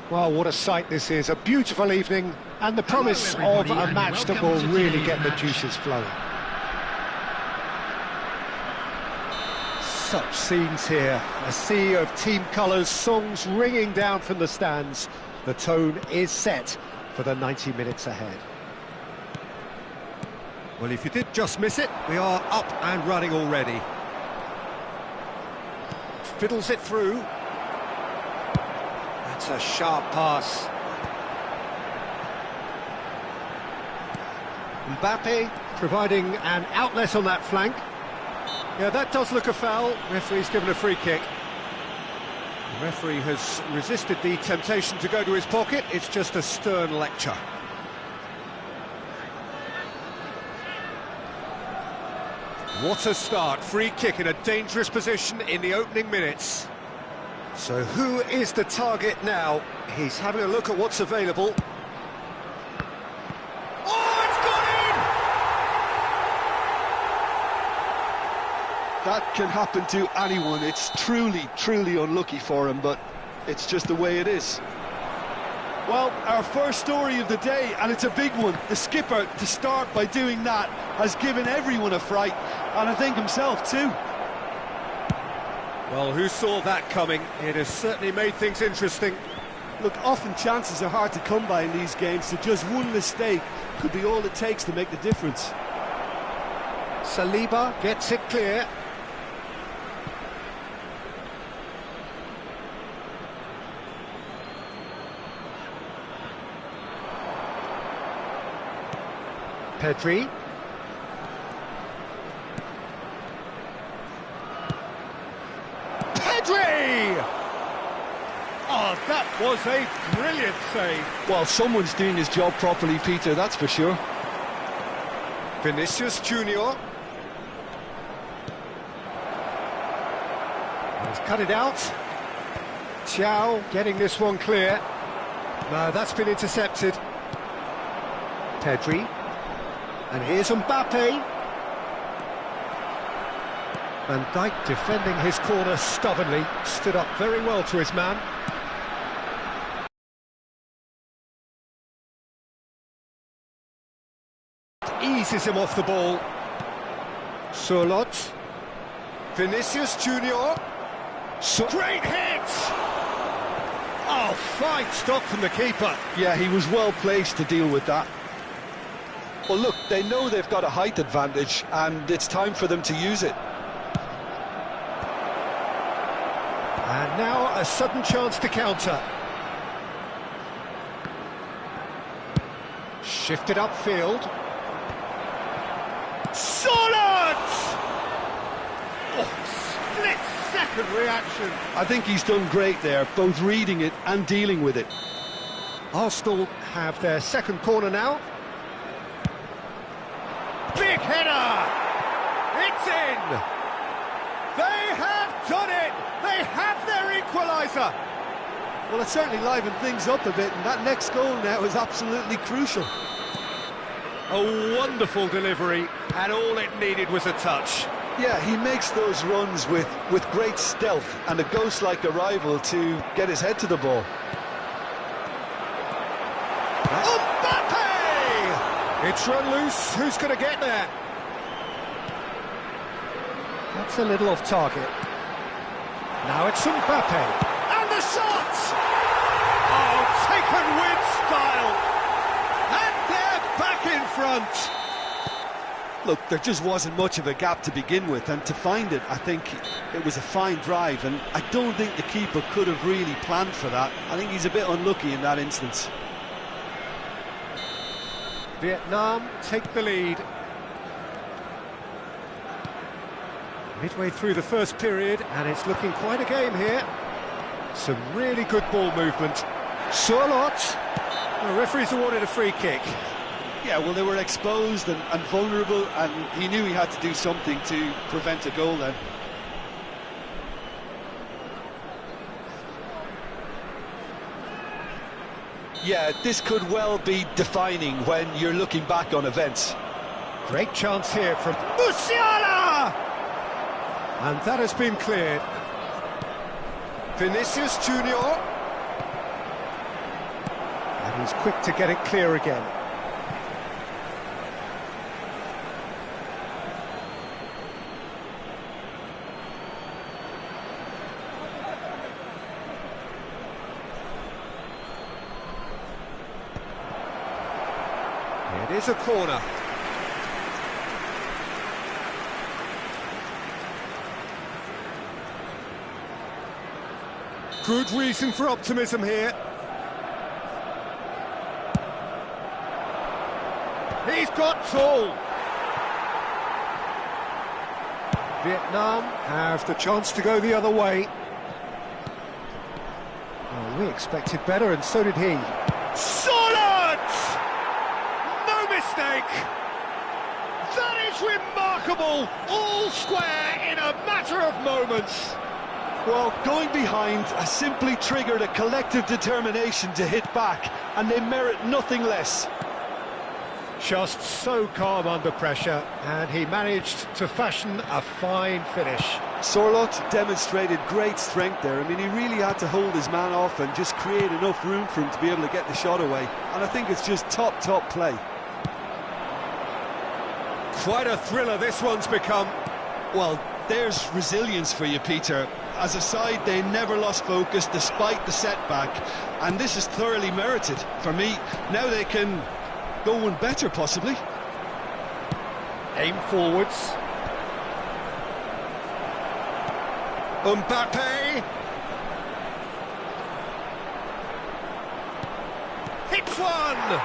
Well, what a sight this is, a beautiful evening, and the promise of a match that will really get the juices flowing. Such scenes here, a sea of team colours, songs ringing down from the stands. The tone is set for the 90 minutes ahead. Well, if you did just miss it, we are up and running already. Fiddles it through. That's a sharp pass. Mbappe providing an outlet on that flank. Yeah, that does look a foul. Referee's given a free kick. The referee has resisted the temptation to go to his pocket. It's just a stern lecture. What a start. Free kick in a dangerous position in the opening minutes. So who is the target now? He's having a look at what's available. Oh, it's gone in! That can happen to anyone. It's truly unlucky for him, but it's just the way it is. Well, our first story of the day, and it's a big one. The skipper, to start by doing that, has given everyone a fright, and I think himself too. Well, who saw that coming? It has certainly made things interesting. Look, often chances are hard to come by in these games, so just one mistake could be all it takes to make the difference. Saliba gets it clear. Pedri. Oh, that was a brilliant save. Well, someone's doing his job properly, Peter, that's for sure. Vinicius Junior. He's cut it out. Thiaw getting this one clear. No, that's been intercepted. Pedri. And here's Mbappe. Van Dijk defending his corner stubbornly, stood up very well to his man. chases him off the ball. Surlot. Vinicius Junior. Great hit! Oh, fine stop from the keeper. Yeah, he was well placed to deal with that. Well, look, they know they've got a height advantage, and it's time for them to use it. And now a sudden chance to counter. Shifted upfield. Solid! Oh, split-second reaction. I think he's done great there, both reading it and dealing with it. Arsenal have their second corner now. Big header! It's in! They have done it! They have their equaliser! Well, it certainly livened things up a bit, and that next goal now is absolutely crucial. A wonderful delivery, and all it needed was a touch. Yeah, he makes those runs with great stealth and a ghost-like arrival to get his head to the ball. Mbappe! It's run loose, who's going to get there? That's a little off target. Now it's Mbappe. And the shot! Oh, taken with style! And they're back in front! Look, there just wasn't much of a gap to begin with, and to find it, I think it was a fine drive, and I don't think the keeper could have really planned for that. I think he's a bit unlucky in that instance. Vietnam take the lead. Midway through the first period, and it's looking quite a game here. Some really good ball movement. Surlot. The referee's awarded a free kick. Yeah, well, they were exposed and vulnerable, and he knew he had to do something to prevent a goal then. Yeah, this could well be defining when you're looking back on events. Great chance here from Musiala! And that has been cleared. Vinicius Junior. And he's quick to get it clear again. It is a corner. Good reason for optimism here. He's got tall. Vietnam have the chance to go the other way. Well, we expected better, and so did he. Solid! No mistake! That is remarkable! All square in a matter of moments. Well, going behind has simply triggered a collective determination to hit back, and they merit nothing less. Just so calm under pressure, and he managed to fashion a fine finish. Surlot demonstrated great strength there. I mean, he really had to hold his man off and just create enough room for him to be able to get the shot away. And I think it's just top play. Quite a thriller this one's become. Well, there's resilience for you, Peter. As a side, they never lost focus despite the setback, and this is thoroughly merited. For me, now they can go one better, possibly. Aim forwards. Mbappe. Hits one.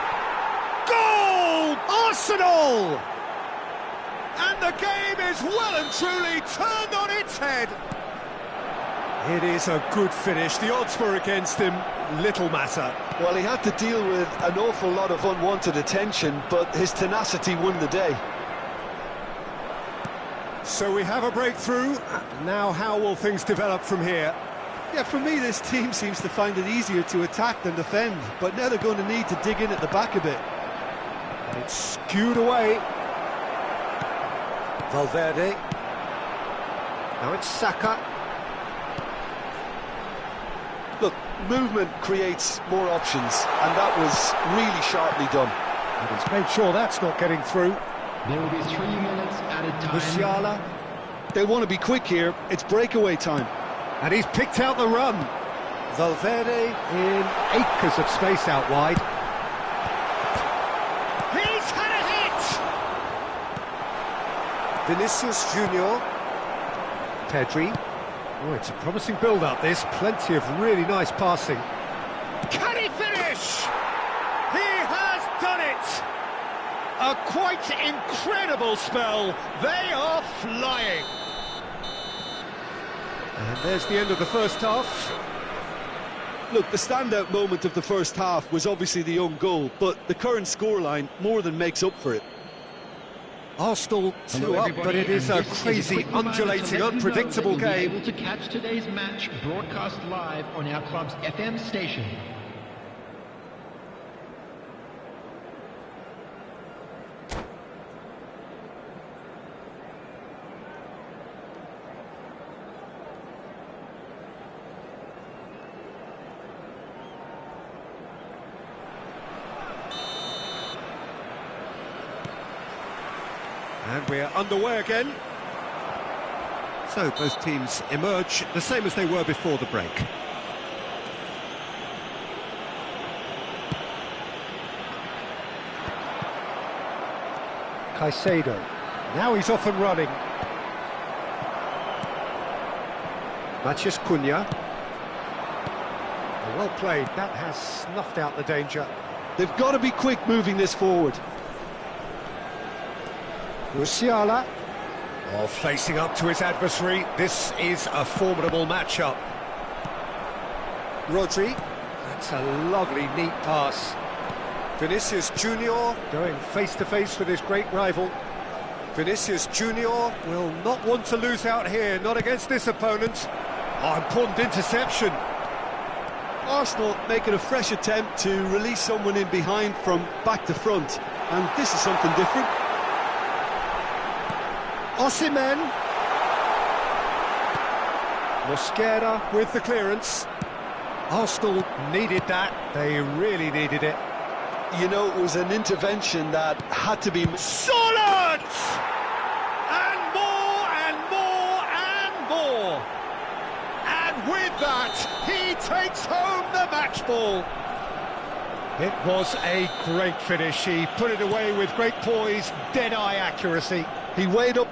Goal! Arsenal! And the game is well and truly turned on its head. It is a good finish. The odds were against him. Little matter. Well, he had to deal with an awful lot of unwanted attention, but his tenacity won the day. So we have a breakthrough. Now how will things develop from here? Yeah, for me, this team seems to find it easier to attack than defend, but now they're going to need to dig in at the back a bit. And it's skewed away. Valverde. Now it's Saka. Look, movement creates more options, and that was really sharply done. And he's made sure that's not getting through. There will be 3 minutes added time. Musiala, They want to be quick here. It's breakaway time. and he's picked out the run. Valverde in acres of space out wide. He's had a hit! Vinicius Junior. Pedri. Oh, it's a promising build-up, this. Plenty of really nice passing. Can he finish? He has done it! A quite incredible spell. They are flying. And there's the end of the first half. Look, the standout moment of the first half was obviously the own goal, but the current scoreline more than makes up for it. Arsenal 2 up, but it is a crazy, undulating, unpredictable game. Able to catch today's match broadcast live on our club's FM station. And we're underway again. So both teams emerge the same as they were before the break. Caicedo. Now he's off and running. Matheus Cunha. Well played. That has snuffed out the danger. They've got to be quick moving this forward. Musiala. Oh, facing up to his adversary. This is a formidable matchup. Rodri. That's a lovely, neat pass. Vinicius Junior. Going face-to-face with his great rival. Vinicius Junior. Will not want to lose out here, not against this opponent. Oh, important interception. Arsenal making a fresh attempt to release someone in behind from back to front, and this is something different. Osimhen. Mosquera with the clearance. Arsenal needed that. They really needed it. You know, it was an intervention that had to be... Solid! And more and more and more. And with that, he takes home the match ball. It was a great finish. He put it away with great poise, dead-eye accuracy. He weighed up.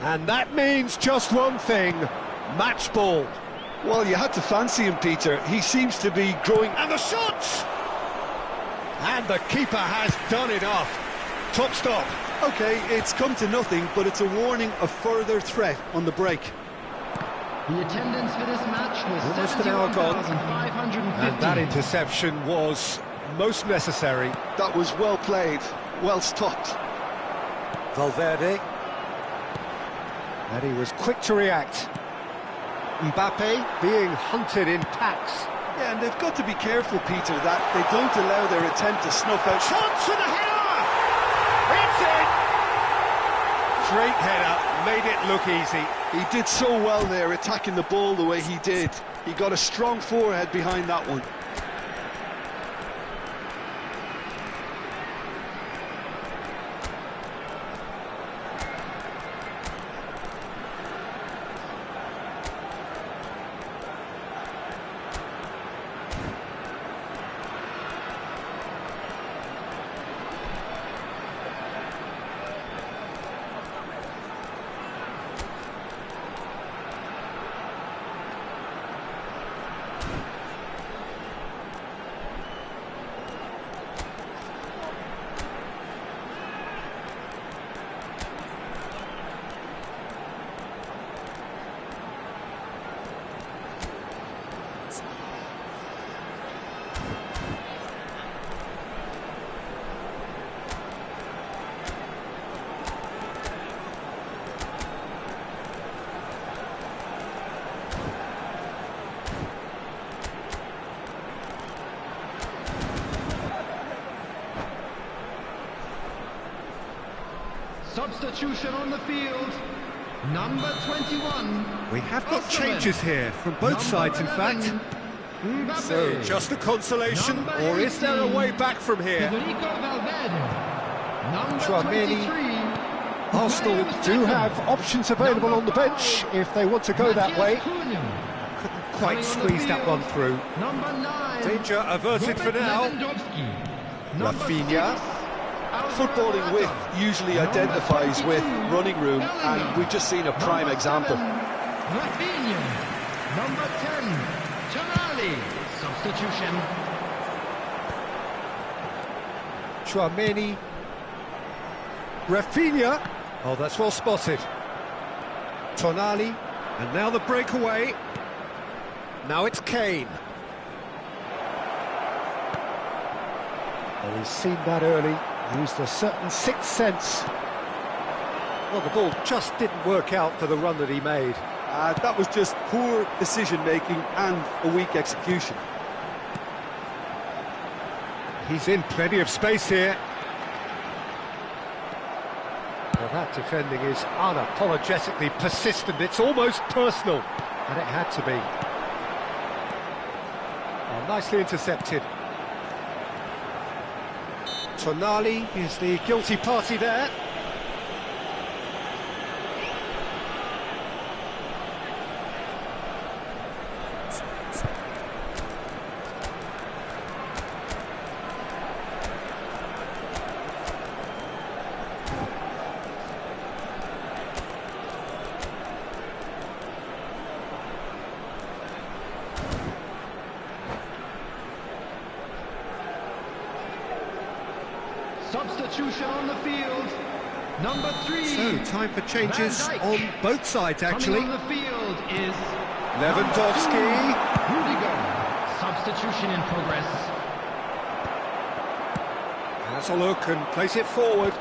And that means just one thing, match ball. Well, you had to fancy him, Peter. He seems to be growing... And the shot! And the keeper has done enough. Top stop. OK, it's come to nothing, but it's a warning of further threat on the break. The attendance for this match was Almost an hour gone. 71,550. And that interception was most necessary. That was well played, well stopped. Valverde. And he was quick to react. Mbappe being hunted in packs. Yeah, and they've got to be careful, Peter, that they don't allow their attempt to snuff out... Chance for the header! It's in! Great header, made it look easy. He did so well there, attacking the ball the way he did. He got a strong forehead behind that one. Substitution on the field, number 21. We have got Osimhen. changes here from both sides, in fact. So, just a consolation, Number or is there a 18, way back from here? Federico Valverde. Number Tchouaméni. 23, Arsenal do have options available on the bench if they want to go that way. Couldn't quite squeeze that one through. Number 9, Danger averted for now. Rafinha. Footballing width usually identifies with running room, and we've just seen a prime example. Rafinha. Number 10, Tonali. Substitution. Tchouaméni. Rafinha. Oh, that's well spotted. Tonali. And now the breakaway. Now it's Kane. Well, he's seen that early, used a certain sixth sense. Well, the ball just didn't work out for the run that he made. That was just poor decision-making and a weak execution. He's in plenty of space here. Well, that defending is unapologetically persistent. It's almost personal, and it had to be. Well, nicely intercepted. Tonali is the guilty party there. Substitution on the field. Number 3. So, time for changes Van Dijk. on both sides, actually. Coming on the field is Lewandowski. Rudiger. Substitution in progress. Has a look and plays it forward.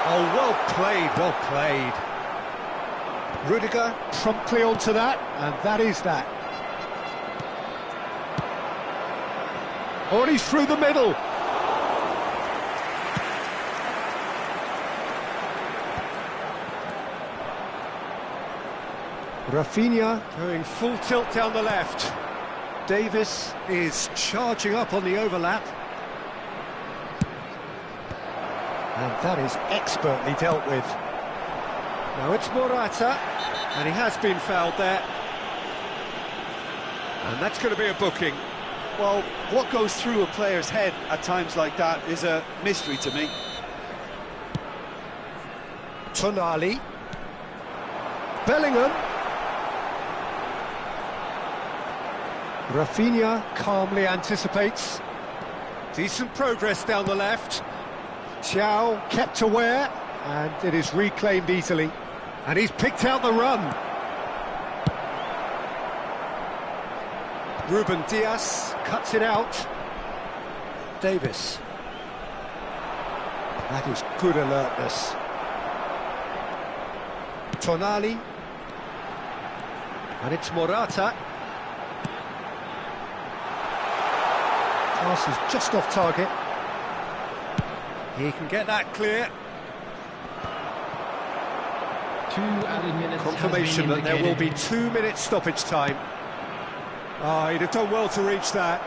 Oh, well played, well played. Rudiger promptly onto that, and that is that. Oh, and he's through the middle. Rafinha. Going full tilt down the left. Davis is charging up on the overlap. And that is expertly dealt with. Now it's Morata, and he has been fouled there. And that's going to be a booking. Well, what goes through a player's head at times like that is a mystery to me. Tonali. Bellingham. Rafinha calmly anticipates. Decent progress down the left. Thiaw kept aware, and it is reclaimed easily. And he's picked out the run. Ruben Dias cuts it out. Davis. That is good alertness. Tonali. And it's Morata. Pass is just off target. He can get that clear. 2 added minutes. Confirmation that there will be 2 minutes stoppage time. Ah, he'd have done well to reach that.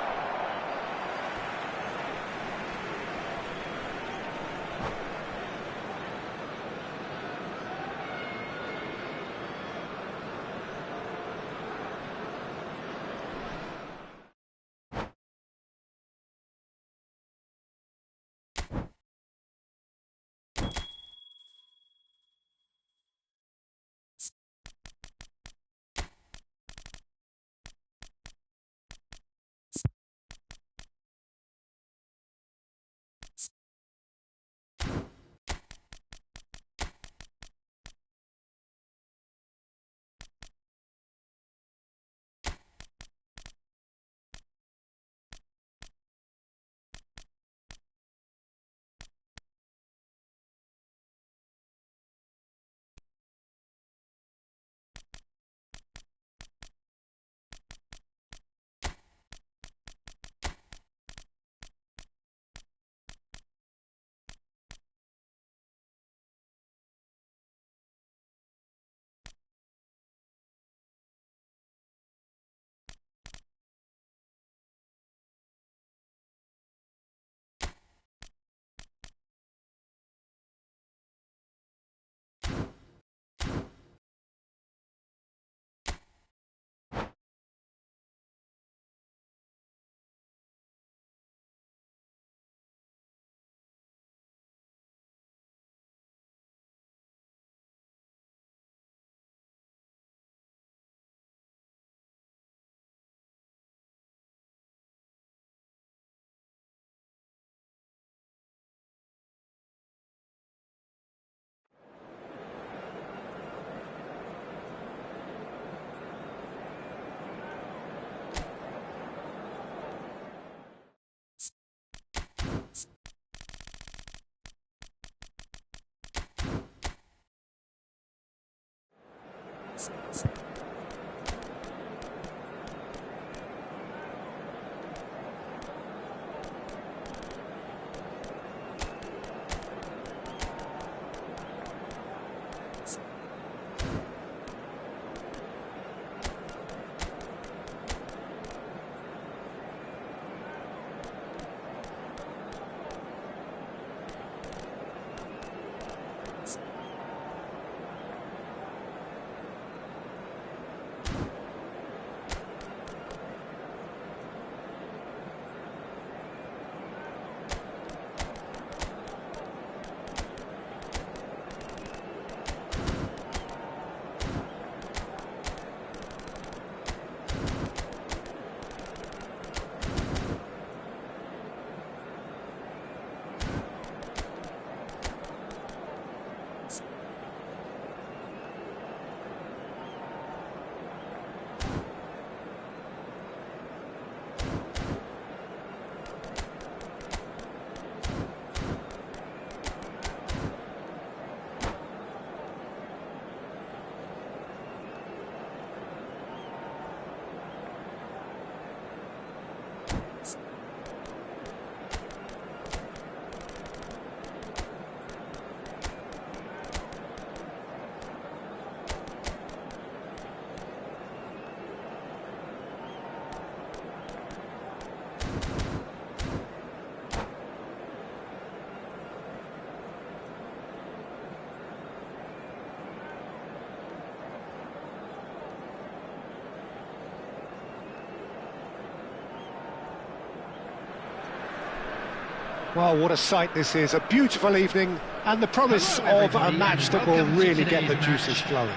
Well, what a sight this is, a beautiful evening, and the promise of a match that will really get the juices flowing.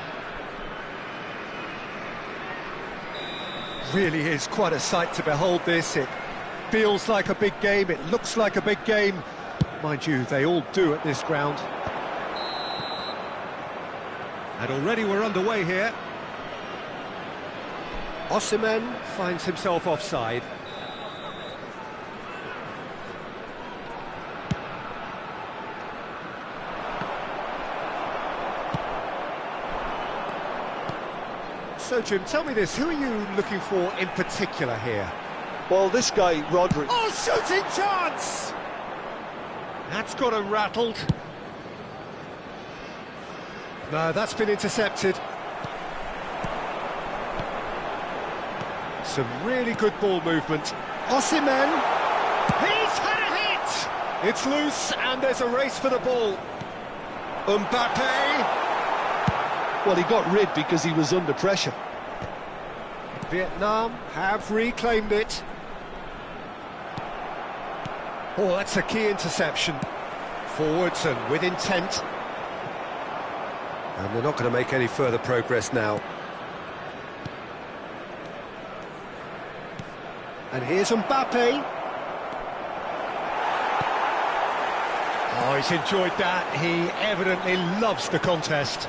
Really is quite a sight to behold this. It feels like a big game, it looks like a big game. Mind you, they all do at this ground. And already we're underway here. Osimhen finds himself offside. So, Jim, tell me this, who are you looking for in particular here? Well, this guy, Rodri. Oh, shooting chance! That's got him rattled. No, that's been intercepted. Some really good ball movement. Osimhen! He's had a hit! It's loose, and there's a race for the ball. Mbappe! Well, he got rid because he was under pressure. Vietnam have reclaimed it. Oh, that's a key interception. Forwards and with intent. And they're not going to make any further progress now. And here's Mbappe. Oh, he's enjoyed that. He evidently loves the contest.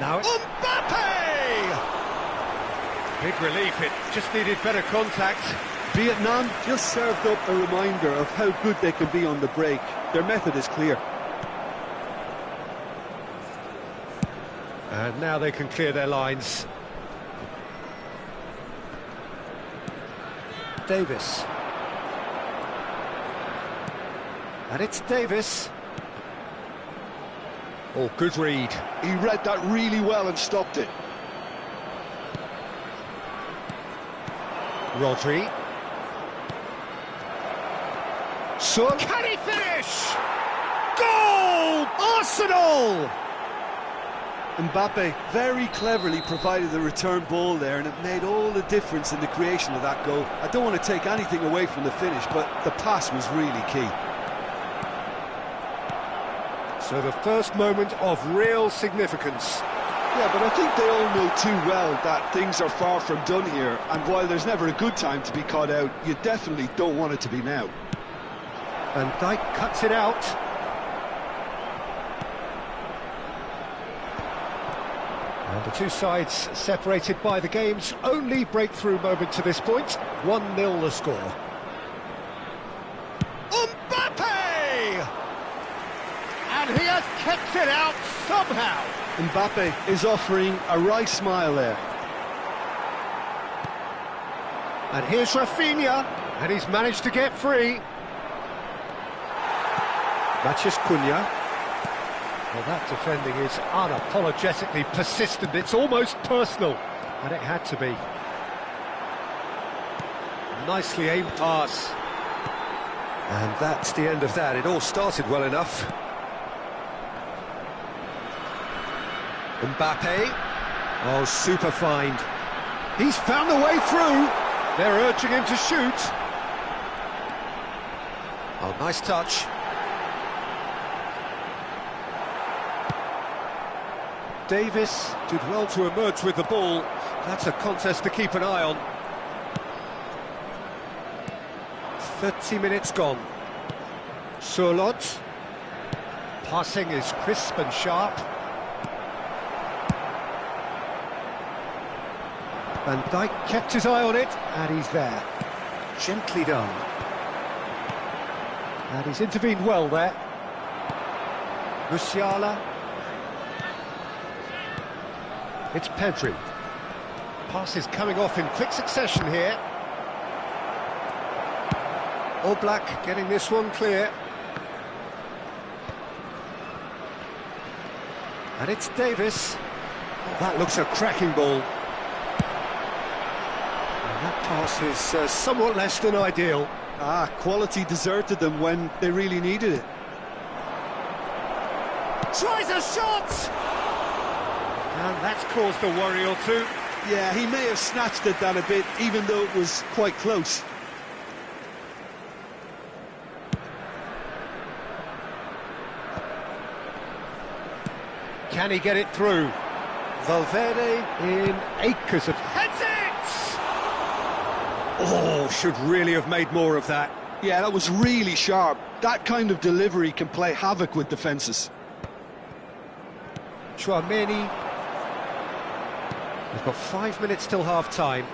Now Mbappe! Big relief, it just needed better contact. Vietnam just served up a reminder of how good they can be on the break. Their method is clear. And now they can clear their lines. Davis. And it's Davis. Oh, good read. He read that really well and stopped it. Rodri. Son. Can he finish? Goal! Arsenal! Mbappe very cleverly provided the return ball there, and it made all the difference in the creation of that goal. I don't want to take anything away from the finish, but the pass was really key. So the first moment of real significance. Yeah, but I think they all know too well that things are far from done here, and while there's never a good time to be caught out, you definitely don't want it to be now. And Dijk cuts it out. And the two sides separated by the game's only breakthrough moment to this point. 1-0 the score. Mbappe! And he has kept it out somehow. Mbappe is offering a right smile there. And here's Rafinha, and he's managed to get free. Matheus Cunha. Well, that defending is unapologetically persistent. It's almost personal, and it had to be. Nicely aimed pass. And that's the end of that. It all started well enough. Mbappe. Oh, super find. He's found a way through. They're urging him to shoot. Oh, nice touch. Davis did well to emerge with the ball. That's a contest to keep an eye on. 30 minutes gone. Surlot. Passing is crisp and sharp. Van Dijk kept his eye on it, and he's there. Gently done. And he's intervened well there. Musiala. It's Pedri. Passes coming off in quick succession here. Oblak getting this one clear. And it's Davis. Oh, that looks a cracking ball. And that pass is somewhat less than ideal. Quality deserted them when they really needed it. Tries a shot! And that's caused a worry or two. Yeah, he may have snatched at that a bit, even though it was quite close. Can he get it through? Valverde in acres of... Heads it! Oh, should really have made more of that. Yeah, that was really sharp. That kind of delivery can play havoc with defences. Tchouameni. We've got 5 minutes till half-time.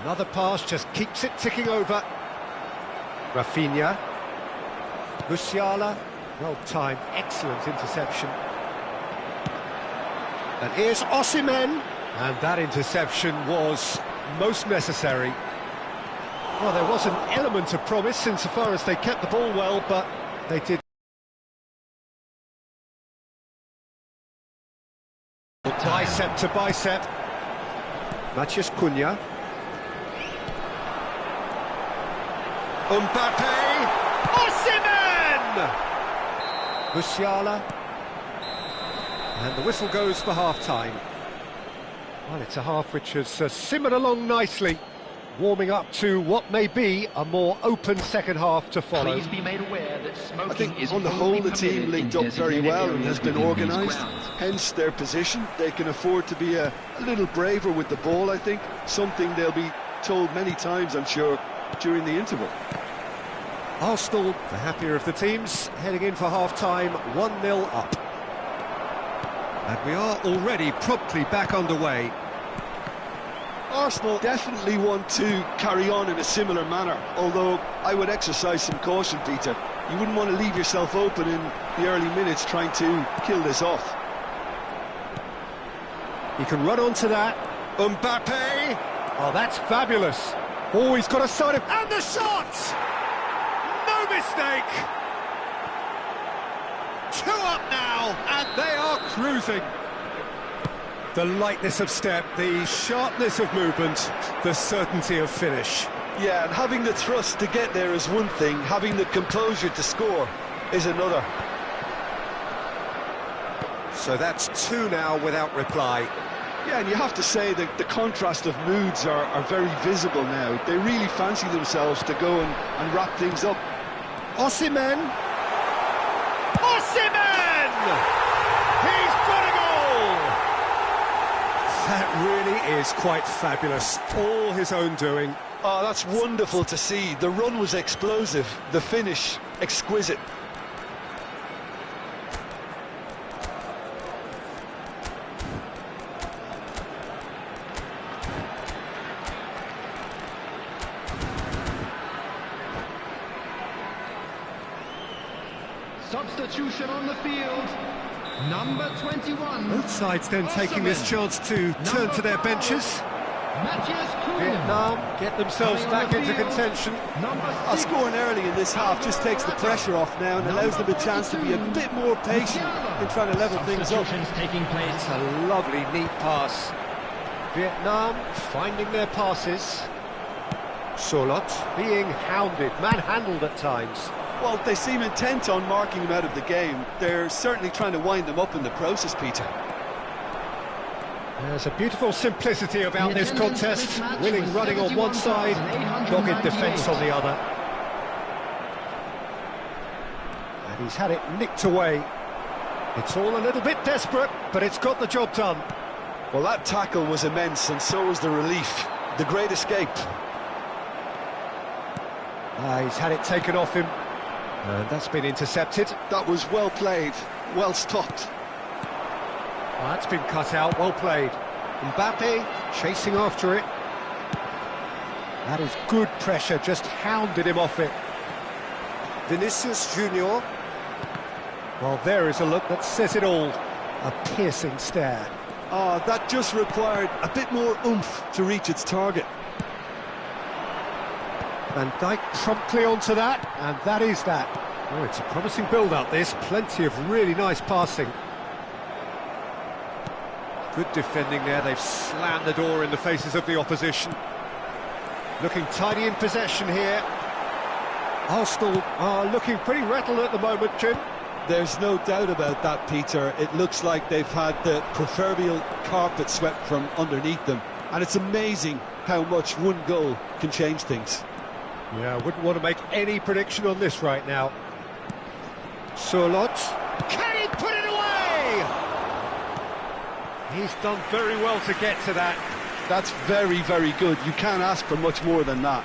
Another pass just keeps it ticking over. Rafinha. Musiala. Well-timed, excellent interception. And here's Osimhen. And that interception was most necessary. Well, there was an element of promise insofar as they kept the ball well, but they did. Bicep to bicep. Matheus Cunha. Mbappe. Osimhen! Musiala. And the whistle goes for half-time. Well, it's a half which has simmered along nicely, warming up to what may be a more open second half to follow. Please be made aware that smoking I think is on the whole only the team permitted linked in up very designated well and areas has been within these organised, grounds. hence their position. They can afford to be a little braver with the ball, I think, something they'll be told many times, I'm sure, during the interval. Arsenal, the happier of the teams, heading in for half-time, 1-0 up. And we are already promptly back underway. Arsenal definitely want to carry on in a similar manner, although I would exercise some caution, Peter. You wouldn't want to leave yourself open in the early minutes trying to kill this off. He can run onto that. Mbappe! Oh, that's fabulous. Oh, he's got a side of... And the shot! No mistake! 2 up now, and they are cruising. The lightness of step, the sharpness of movement, the certainty of finish. Yeah, and having the thrust to get there is one thing, having the composure to score is another. So that's 2 now without reply. Yeah, and you have to say that the contrast of moods are very visible now. They really fancy themselves to go and wrap things up. Osimhen! Osimhen! He's got a goal! That really is quite fabulous. All his own doing. Oh, that's wonderful to see. The run was explosive, the finish exquisite. Substitution on the field. Number 21. Both sides then taking this chance to turn to their benches. Matthias Cunha. Vietnam get themselves back into contention. Scoring early in this half just takes the pressure off now and allows them a chance to be a bit more patient in trying to level things up. Substitutions taking place. It's a lovely, neat pass. Vietnam finding their passes. Solot being hounded, manhandled at times. Well, they seem intent on marking him out of the game. They're certainly trying to wind them up in the process, Peter. There's a beautiful simplicity about this contest. Willing running on one side, dogged defence on the other. And he's had it nicked away. It's all a little bit desperate, but it's got the job done. Well, that tackle was immense, and so was the relief. The great escape. He's had it taken off him, and that's been intercepted. That was well played, well stopped. That's been cut out, well played. Mbappe chasing after it. That is good pressure, just hounded him off it. Vinicius Junior. Well, there is a look that says it all. A piercing stare. That just required a bit more oomph to reach its target. Van Dijk promptly onto that, and that is that. Oh, it's a promising build-up, this. Plenty of really nice passing. Good defending there. They've slammed the door in the faces of the opposition. Looking tidy in possession here. Arsenal are looking pretty rattled at the moment, Jim. There's no doubt about that, Peter. It looks like they've had the proverbial carpet swept from underneath them. And it's amazing how much one goal can change things. Yeah, I wouldn't want to make any prediction on this right now. Solot. Can he put it away? He's done very well to get to that. That's very, very good. You can't ask for much more than that.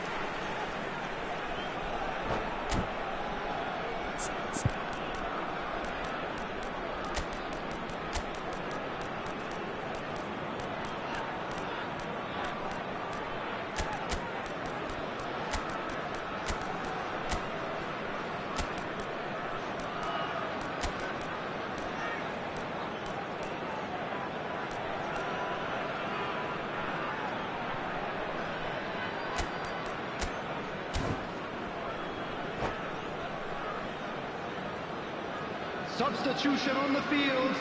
Substitution on the field.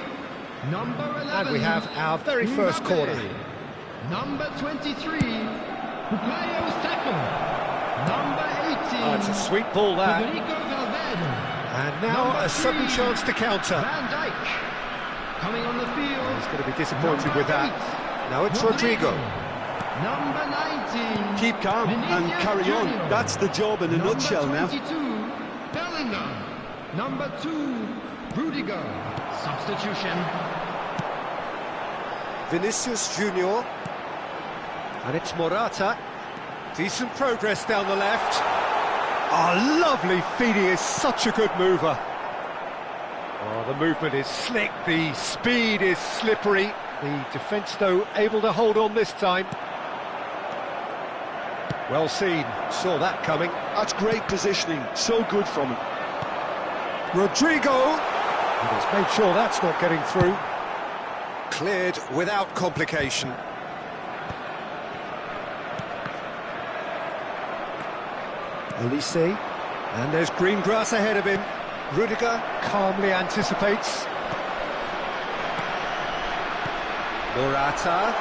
Number 11. And we have our very first corner. Number 23. Bukayo Saka. Number 18. Oh, it's a sweet ball, that. Federico Valverde. And now Number a sudden 3, chance to counter. Van Dijk. Coming on the field. He's going to be disappointed Number with that. 8. Now it's Rodrigo. Number 19. Keep calm and carry on. Junior. That's the job in a nutshell now. Number 22. Bellingham. Number 2. Rudiger. Substitution. Vinicius Junior. And it's Morata. Decent progress down the left. Oh, lovely feed. He is such a good mover. Oh, the movement is slick. The speed is slippery. The defence, though, able to hold on this time. Well seen. Saw that coming. That's great positioning. So good from him. Rodrigo. And he's made sure that's not getting through. Cleared without complication. Elise. And there's green grass ahead of him. Rudiger calmly anticipates. Morata.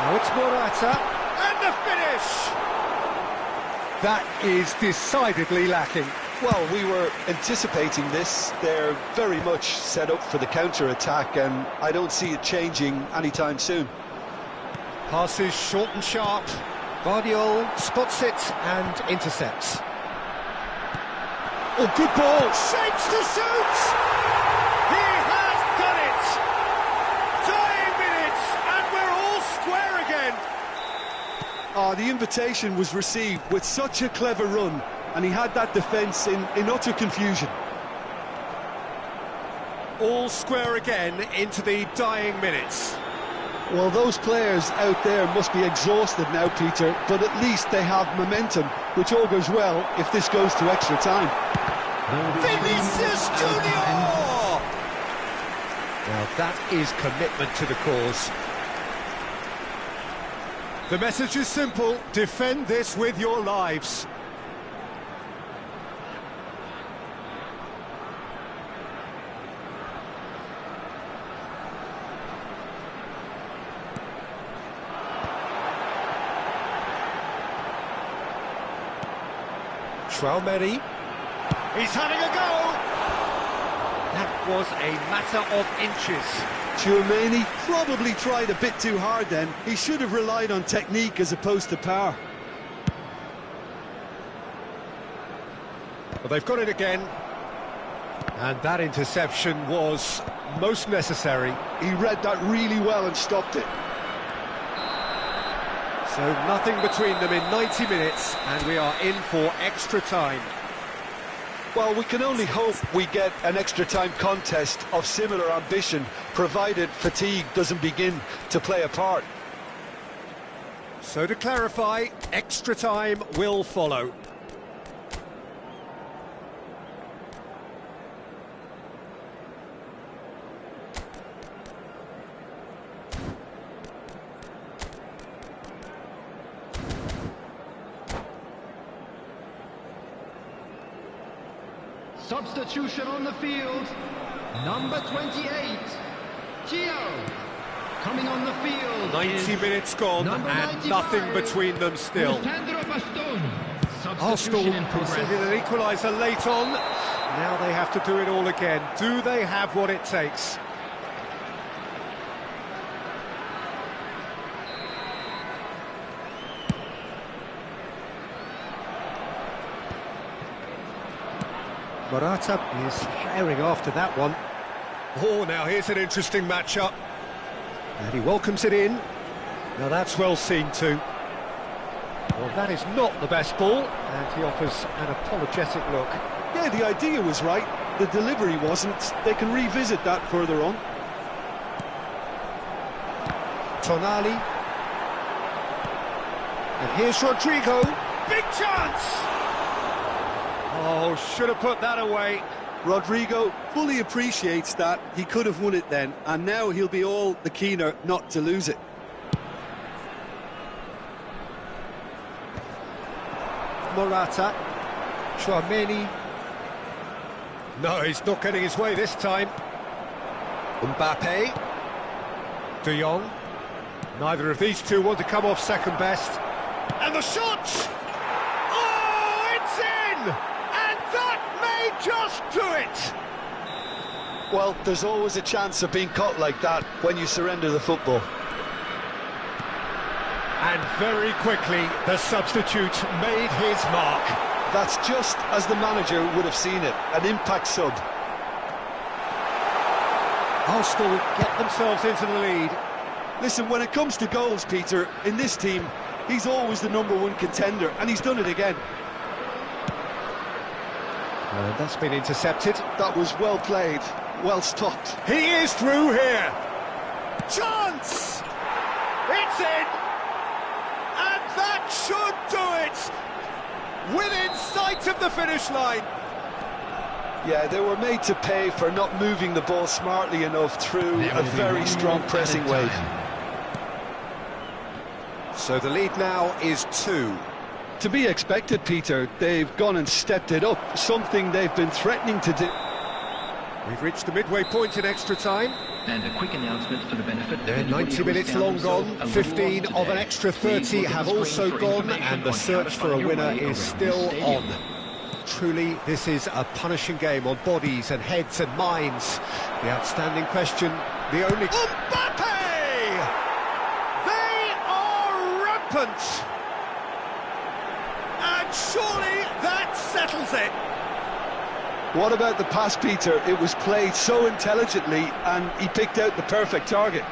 Now it's Morata. And the finish! That is decidedly lacking. Well, we were anticipating this. They're very much set up for the counter-attack, and I don't see it changing anytime soon. Passes short and sharp. Guardiol spots it and intercepts. Oh, good ball! Shapes to suit! He has done it! Dying minutes, and we're all square again! The invitation was received with such a clever run, and he had that defence in utter confusion. All square again into the dying minutes. Well, those players out there must be exhausted now, Peter, but at least they have momentum, which augurs well if this goes to extra time. Vinicius Junior! That is commitment to the cause. The message is simple: defend this with your lives. Traoré. He's having a go! That was a matter of inches. Tchouaméni probably tried a bit too hard then. He should have relied on technique as opposed to power. Well, they've got it again. And that interception was most necessary. He read that really well and stopped it. So nothing between them in 90 minutes, and we are in for extra time. Well, we can only hope we get an extra-time contest of similar ambition, provided fatigue doesn't begin to play a part. So to clarify, extra time will follow. Substitution on the field. Number 28, Gio. Coming on the field 90 minutes gone and 95, nothing between them still. Alessandro Bastoni. Arsenal Substitution in conceded progress. an equaliser late on. Now they have to do it all again. Do they have what it takes? Morata is firing after that one. Oh, now here's an interesting matchup. And he welcomes it in. Now that's well seen too. Well, that is not the best ball, and he offers an apologetic look. Yeah, the idea was right, the delivery wasn't. They can revisit that further on. Tonali. And here's Rodrigo. Big chance! Oh, should have put that away. Rodrigo fully appreciates that. He could have won it then, and now he'll be all the keener not to lose it. Morata. Tchouaméni. No, he's not getting his way this time. Mbappe. De Jong. Neither of these two want to come off second best. And the shot! Oh, it's in! And that may just do it! Well, there's always a chance of being caught like that when you surrender the football. And very quickly, the substitute made his mark. That's just as the manager would have seen it, an impact sub. Arsenal get themselves into the lead. Listen, when it comes to goals, Peter, in this team, he's always the #1 contender, and he's done it again. And that's been intercepted. That was well played, well stopped. He is through here. Chance! It's in! And that should do it! Within sight of the finish line. Yeah, they were made to pay for not moving the ball smartly enough through There a will be very one strong more pressing added wave. time. So the lead now is 2. To be expected, Peter. They've gone and stepped it up, something they've been threatening to do. We've reached the midway point in extra time. And a quick announcement for the benefit of They're anybody 90 who minutes has found long gone, themselves a little 15 lost of an today. extra Please 30 look at have the also screen for gone, information and the on how to search for a find your winner way is around still the stadium. on. Truly, this is a punishing game on bodies and heads and minds. The outstanding question, the only... Mbappe! They are rampant! And surely that settles it. What about the pass, Peter? It was played so intelligently, and he picked out the perfect target.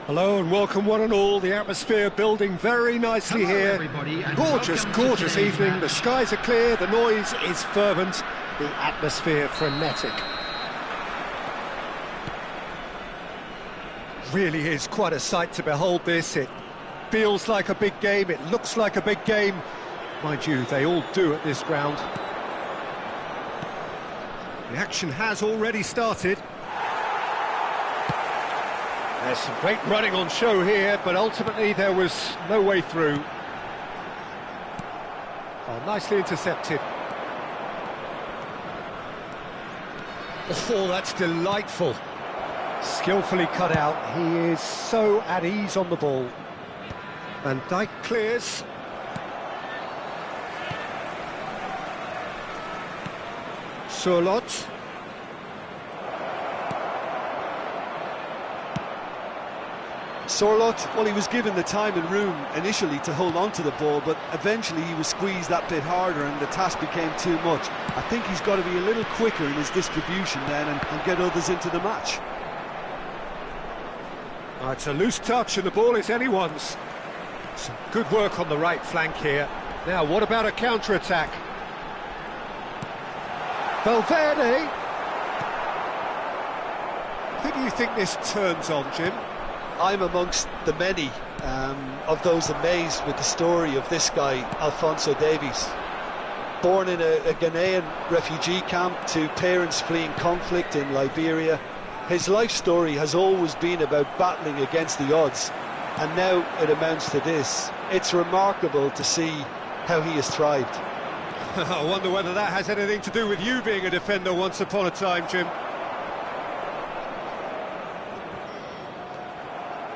Hello and welcome one and all. The atmosphere building very nicely Hello, here. everybody, and Gorgeous, welcome to gorgeous today's evening. match. The skies are clear, the noise is fervent, the atmosphere frenetic. Really is quite a sight to behold this. It feels like a big game, it looks like a big game. Mind you, they all do at this ground. The action has already started. There's some great running on show here, but ultimately there was no way through. Oh, nicely intercepted. Oh, that's delightful. Skillfully cut out. He is so at ease on the ball. Van Dijk clears. Surlot. Surlot, well, he was given the time and room initially to hold on to the ball, but eventually he was squeezed that bit harder and the task became too much. I think he's got to be a little quicker in his distribution then and get others into the match. Oh, it's a loose touch and the ball is anyone's. Some good work on the right flank here. Now, what about a counter-attack? Valverde. Who do you think this turns on, Jim? I'm amongst the many of those amazed with the story of this guy, Alphonso Davies. Born in a Ghanaian refugee camp to parents fleeing conflict in Liberia, his life story has always been about battling against the odds, and now it amounts to this. It's remarkable to see how he has thrived. I wonder whether that has anything to do with you being a defender once upon a time, Jim.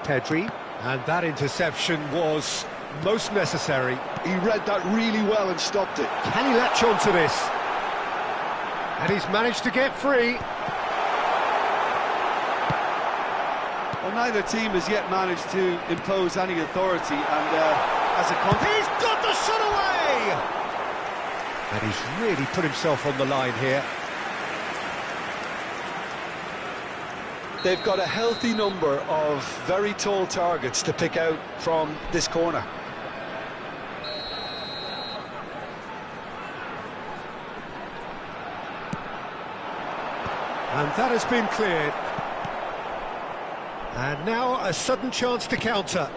Pedri, and that interception was most necessary. He read that really well and stopped it. Can he latch on to this? And he's managed to get free. Well, neither team has yet managed to impose any authority, and as a consequence... He's got the shot away! And he's really put himself on the line here. They've got a healthy number of very tall targets to pick out from this corner. And that has been cleared. And now a sudden chance to counter.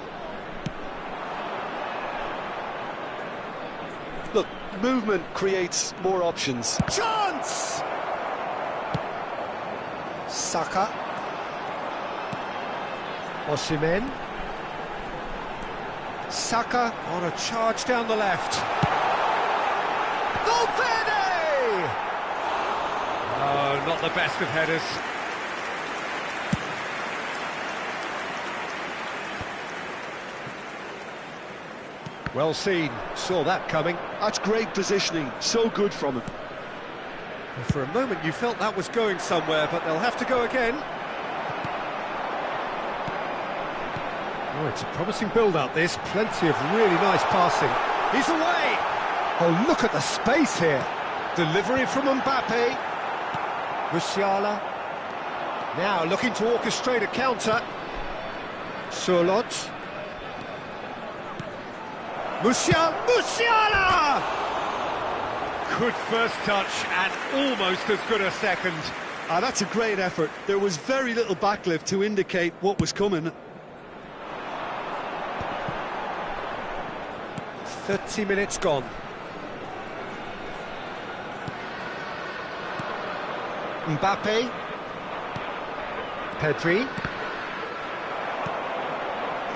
Look, movement creates more options. Chance! Saka. Osimhen. Saka on a charge down the left. Valverde! Oh, not the best of headers. Well seen, saw that coming. That's great positioning, so good from him. For a moment you felt that was going somewhere, but they'll have to go again. Oh, it's a promising build-up, this. Plenty of really nice passing. He's away! Oh, look at the space here. Delivery from Mbappe. Musiala. Now looking to orchestrate a counter. Surlot. Musiala! Good first touch and almost as good a second. That's a great effort. There was very little backlift to indicate what was coming. 30 minutes gone. Mbappe. Pedri.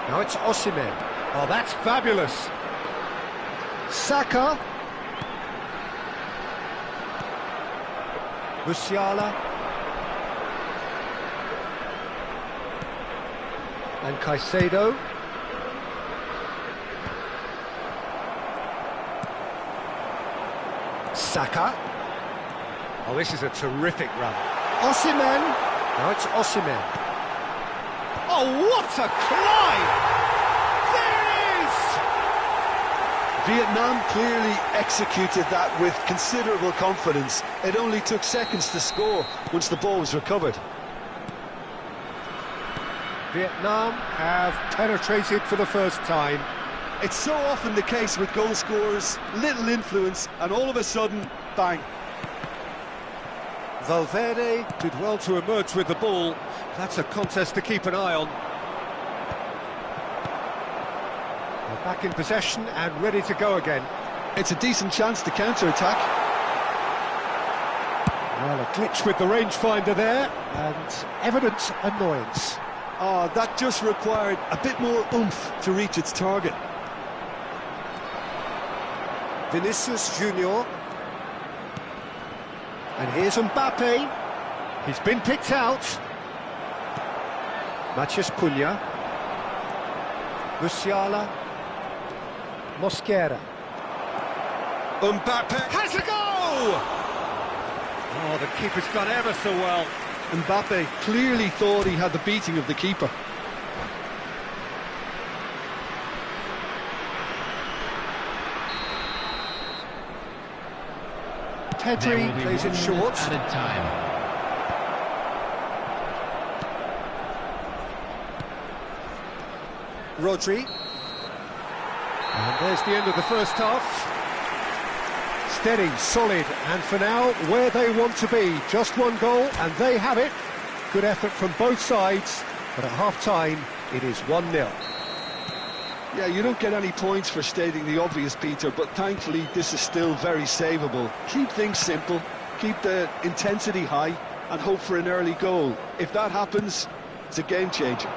Now it's Osimhen. Oh, that's fabulous. Saka. Musiala. And Caicedo. Saka. Oh, this is a terrific run. Osimhen. Now it's Osimhen. Oh, what a climb! There it is! Vietnam clearly executed that with considerable confidence. It only took seconds to score once the ball was recovered. Vietnam have penetrated for the first time. It's so often the case with goal scorers, little influence, and all of a sudden, bang. Valverde did well to emerge with the ball. That's a contest to keep an eye on. They're back in possession and ready to go again. It's a decent chance to counter-attack. Well, a glitch with the rangefinder there, and evident annoyance. Oh, that just required a bit more oomph to reach its target. Vinicius Junior. And here's Mbappe. He's been picked out. Matheus Cunha. Musiala. Mosquera. Mbappe has a go! Oh, the keeper's done ever so well. Mbappe clearly thought he had the beating of the keeper. Pedri plays it short. Added time. Rodri. And there's the end of the first half. Steady, solid, and for now, where they want to be. Just one goal, and they have it. Good effort from both sides, but at half-time, it is 1-0. Yeah, you don't get any points for stating the obvious, Peter, but thankfully this is still very savable. Keep things simple, keep the intensity high, and hope for an early goal. If that happens, it's a game-changer.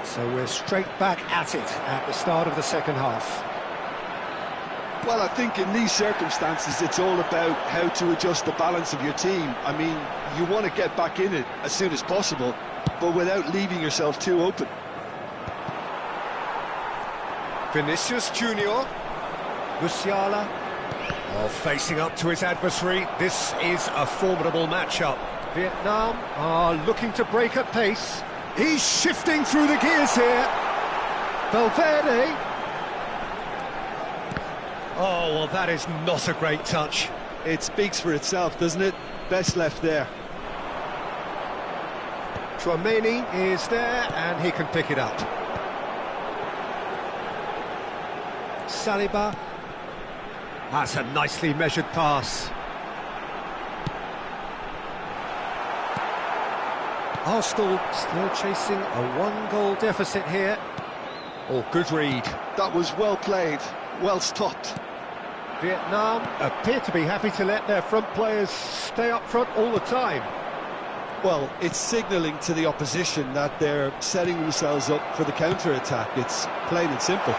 So we're straight back at it at the start of the second half. Well, I think in these circumstances, it's all about how to adjust the balance of your team. I mean, you want to get back in it as soon as possible, but without leaving yourself too open. Vinicius Junior. Musiala. Oh, facing up to his adversary. This is a formidable matchup. Vietnam are looking to break at pace. He's shifting through the gears here. Valverde. Oh, well, that is not a great touch. It speaks for itself, doesn't it? Best left there. Tchouaméni is there, and he can pick it up. Saliba. That's a nicely measured pass. Arsenal still chasing a one-goal deficit here. Oh, good read. That was well played, well stopped. Vietnam appear to be happy to let their front players stay up front all the time. Well, it's signalling to the opposition that they're setting themselves up for the counter-attack. It's plain and simple.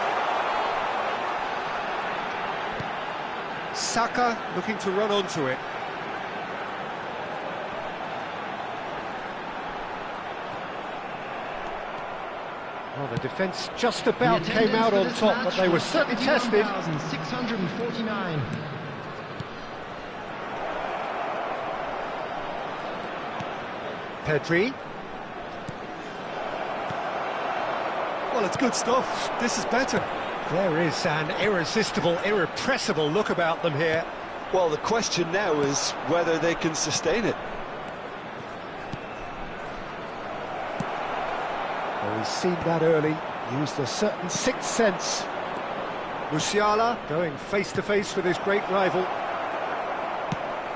Saka looking to run onto it. Well, the defence just about came out on top, but they were certainly tested. 649. Pedri. Well, it's good stuff. This is better. There is an irresistible, irrepressible look about them here. Well, the question now is whether they can sustain it. Well, he's seen that early, used a certain sixth sense. Musiala going face-to-face with his great rival.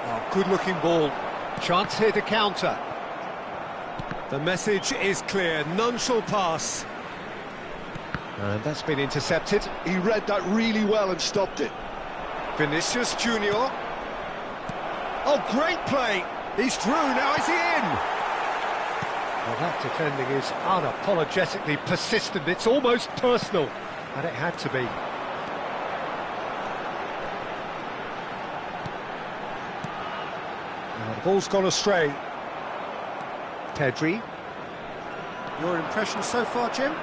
Oh, good-looking ball. Chance here to counter. The message is clear, none shall pass. And that's been intercepted. He read that really well and stopped it. Vinicius Junior. Oh, great play! He's through, now is he in? Well, that defending is unapologetically persistent. It's almost personal, and it had to be. Now, the ball's gone astray. Pedri. Your impression so far, Jim?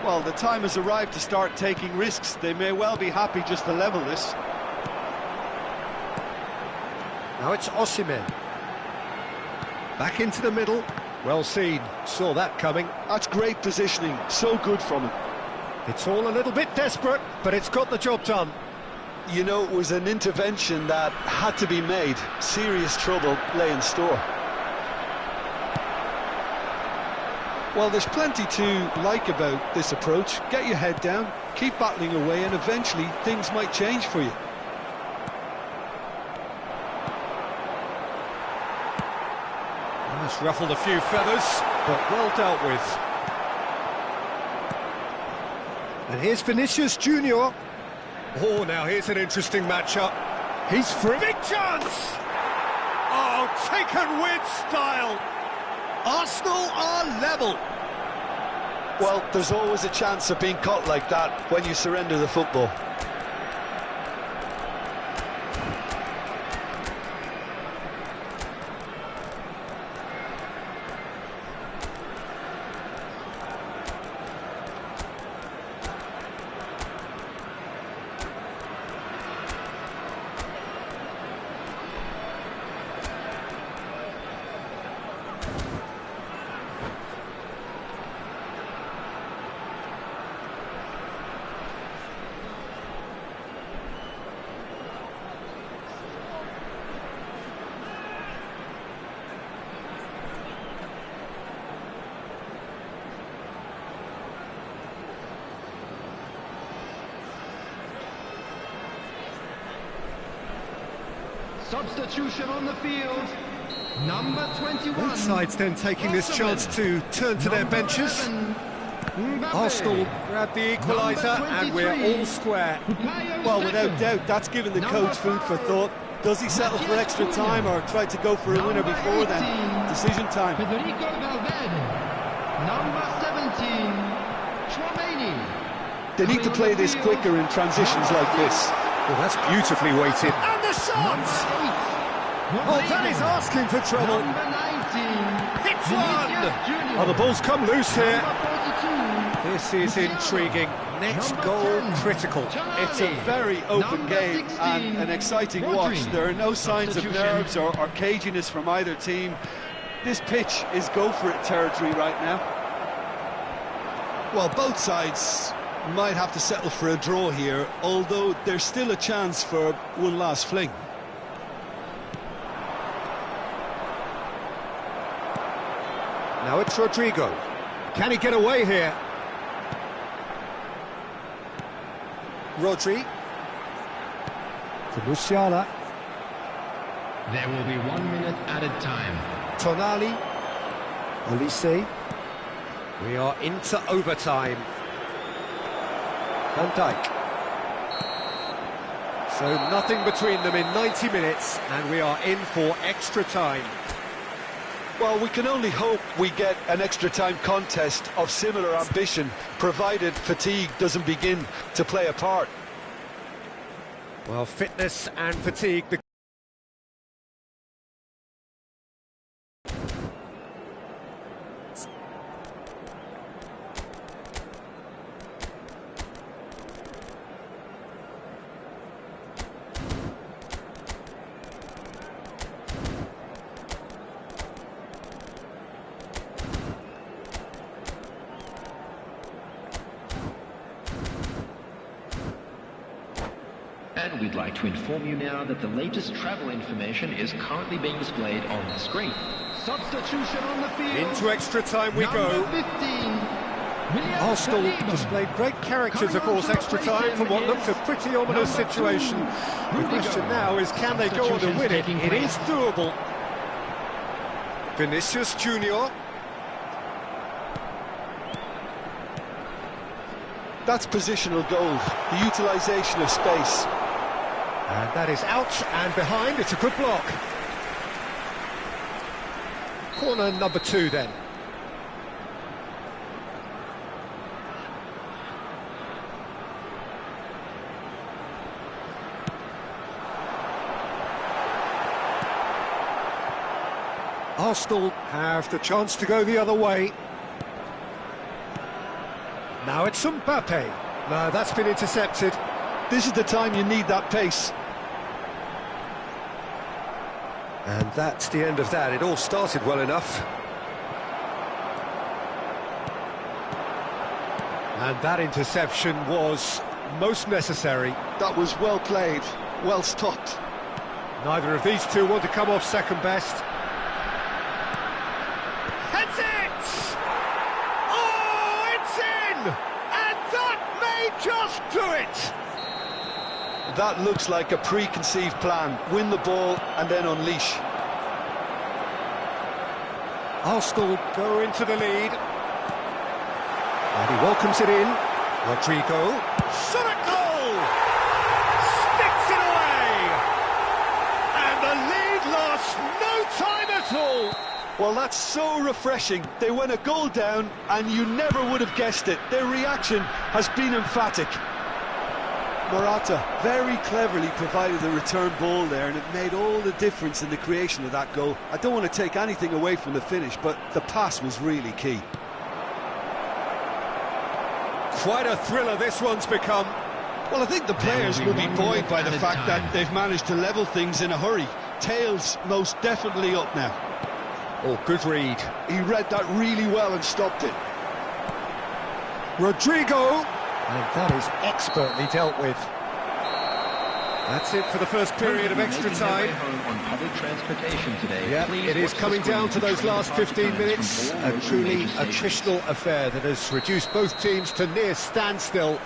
Well, the time has arrived to start taking risks. They may well be happy just to level this. Now it's Osimhen. Back into the middle. Well seen. Saw that coming. That's great positioning. So good from him. It's all a little bit desperate, but it's got the job done. You know, it was an intervention that had to be made. Serious trouble lay in store. Well, there's plenty to like about this approach. Get your head down, keep battling away, and eventually things might change for you. That's ruffled a few feathers, but well dealt with. And here's Vinicius Junior. Oh, now here's an interesting matchup. He's free. Big chance! Oh, taken with style. Arsenal are level. Well, there's always a chance of being caught like that when you surrender the football. Substitution on the field. Number 21. Both sides then taking this chance to turn to their benches. Arsenal grab the equaliser and we're all square. Well, without doubt, that's given the coach food for thought. Does he settle for extra time or try to go for a winner before then? Decision time. Federico Valverde. Number 17. Chouameni. They need to play this quicker in transitions like this. Well, that's beautifully weighted. And the shot! Oh, that is asking for trouble. Number 19. Hits one! Oh, the ball's come loose here. Number 42. This is intriguing. Next Number goal 10. critical. It's a very open Number game 16. and an exciting watch. Rodri. There are no signs of Substitution. nerves or caginess from either team. This pitch is go-for-it territory right now. Well, both sides might have to settle for a draw here, although there's still a chance for one last fling. Now it's Rodrigo. Can he get away here? Rodri. To Musiala. There will be 1 minute added time. Tonali. Olise. We are into overtime. Van Dijk. So nothing between them in 90 minutes, and we are in for extra time. Well, we can only hope we get an extra time contest of similar ambition, provided fatigue doesn't begin to play a part. Well, fitness and fatigue... And we'd like to inform you now that the latest travel information is currently being displayed on the screen. Substitution on the field. Into extra time we Number go. 15. William Arsenal Saliba. displayed great character to force extra time from what looked a pretty ominous situation. The question now is, can they go on to win it? It is doable. Vinicius Junior. That's positional gold, the utilisation of space. And that is out and behind. It's a good block. Corner number 2 then. Arsenal have the chance to go the other way. Now it's Mbappe. No, that's been intercepted. This is the time you need that pace. And that's the end of that. It all started well enough. And that interception was most necessary. That was well played, well stopped. Neither of these two want to come off second best. Heads it! Oh, it's in! And that may just do it! That looks like a preconceived plan. Win the ball and then unleash. Arsenal go into the lead. And he welcomes it in. Rodrigo. Shot at goal! Sticks it away! And the lead lost no time at all! Well, that's so refreshing. They went a goal down and you never would have guessed it. Their reaction has been emphatic. Morata very cleverly provided the return ball there, and it made all the difference in the creation of that goal. I don't want to take anything away from the finish, but the pass was really key. Quite a thriller this one's become. Well, I think the players will be buoyed by the fact that they've managed to level things in a hurry. Tails most definitely up now. Oh, good read. He read that really well and stopped it. Rodrigo. And that is expertly dealt with. That's it for the first period of extra time. On public transportation today. Yeah, Please it is watch coming the screen down to for those train last parking 15 times minutes. from all A roads truly and major attritional affair that has reduced both teams to near standstill.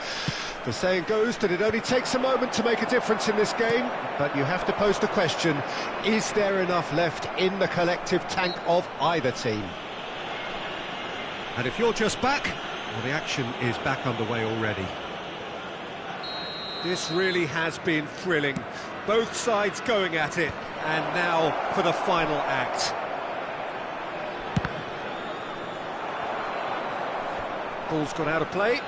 The saying goes that it only takes a moment to make a difference in this game, but you have to pose the question, is there enough left in the collective tank of either team? And if you're just back, well, the action is back underway already. This really has been thrilling. Both sides going at it, and now for the final act. Ball's gone out of play.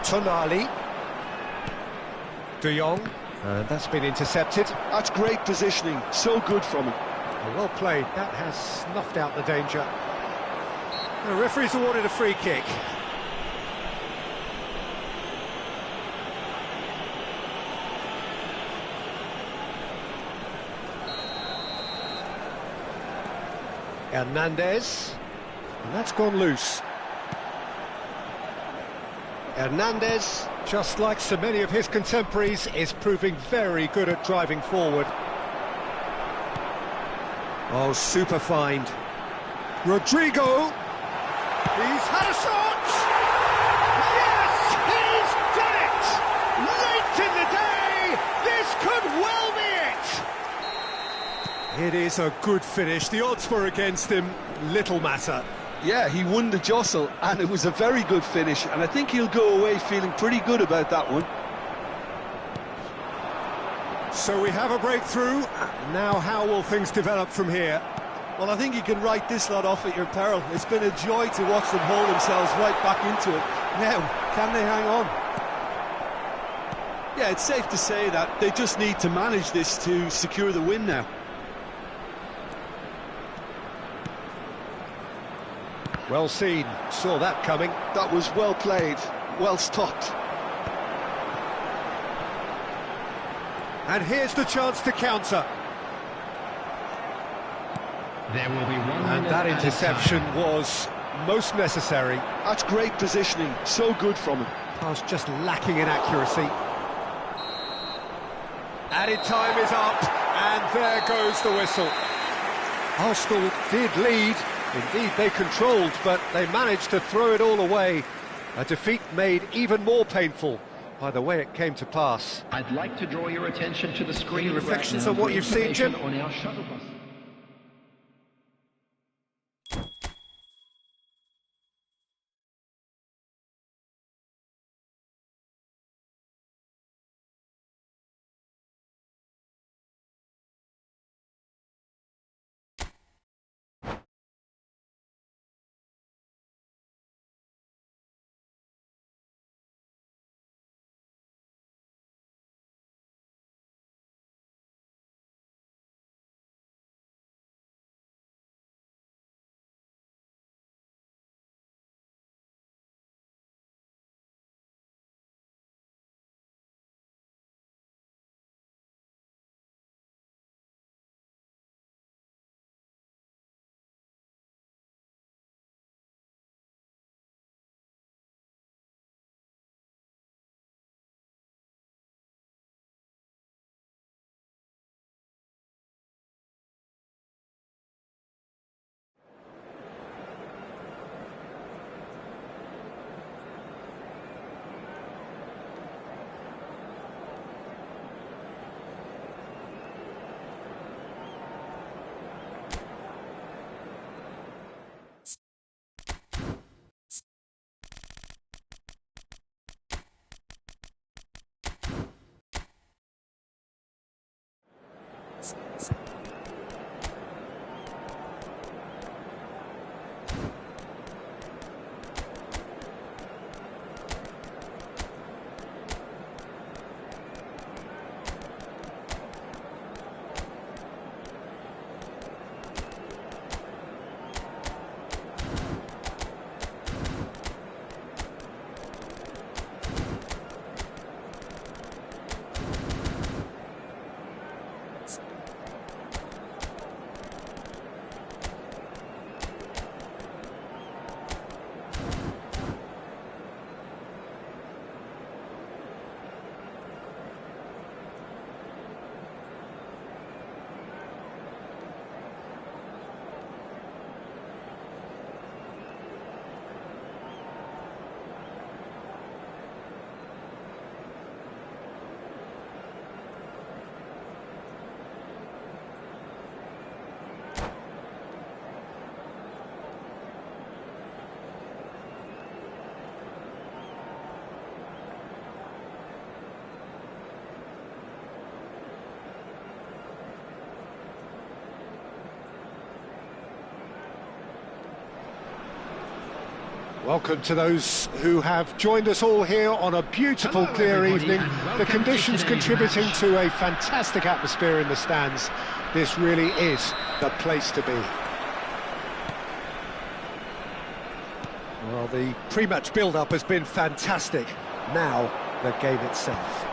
Tonali. De Jong. And that's been intercepted. That's great positioning, so good from him. Well played, that has snuffed out the danger. The referee's awarded a free kick. Hernandez. And that's gone loose. Hernandez, just like so many of his contemporaries, is proving very good at driving forward. Oh, super find. Rodrigo. He's had a shot! Yes, he's done it! Late in the day, this could well be it! It is a good finish. The odds were against him. Little matter. Yeah, he won the jostle, and it was a very good finish, and I think he'll go away feeling pretty good about that one. So we have a breakthrough. Now how will things develop from here? Well, I think you can write this lot off at your peril. It's been a joy to watch them haul themselves right back into it. Now, can they hang on? Yeah, it's safe to say that they just need to manage this to secure the win now. Well seen. Saw that coming. That was well played, well stopped. And here's the chance to counter. There will be 1 And minute that added interception time. was most necessary. That's great positioning, so good from him. Pass just lacking in accuracy. Added time is up, and there goes the whistle. Arsenal did lead. Indeed, they controlled, but they managed to throw it all away. A defeat made even more painful by the way it came to pass. I'd like to draw your attention to the screen. Any reflections right now on what for you've seen, Jim? information on our shuttle bus. Welcome to those who have joined us all here on a beautiful, Hello, clear everybody, evening. and welcome The to conditions today's contributing match. to a fantastic atmosphere in the stands. This really is the place to be. Well, the pre-match build-up has been fantastic. Now, the game itself.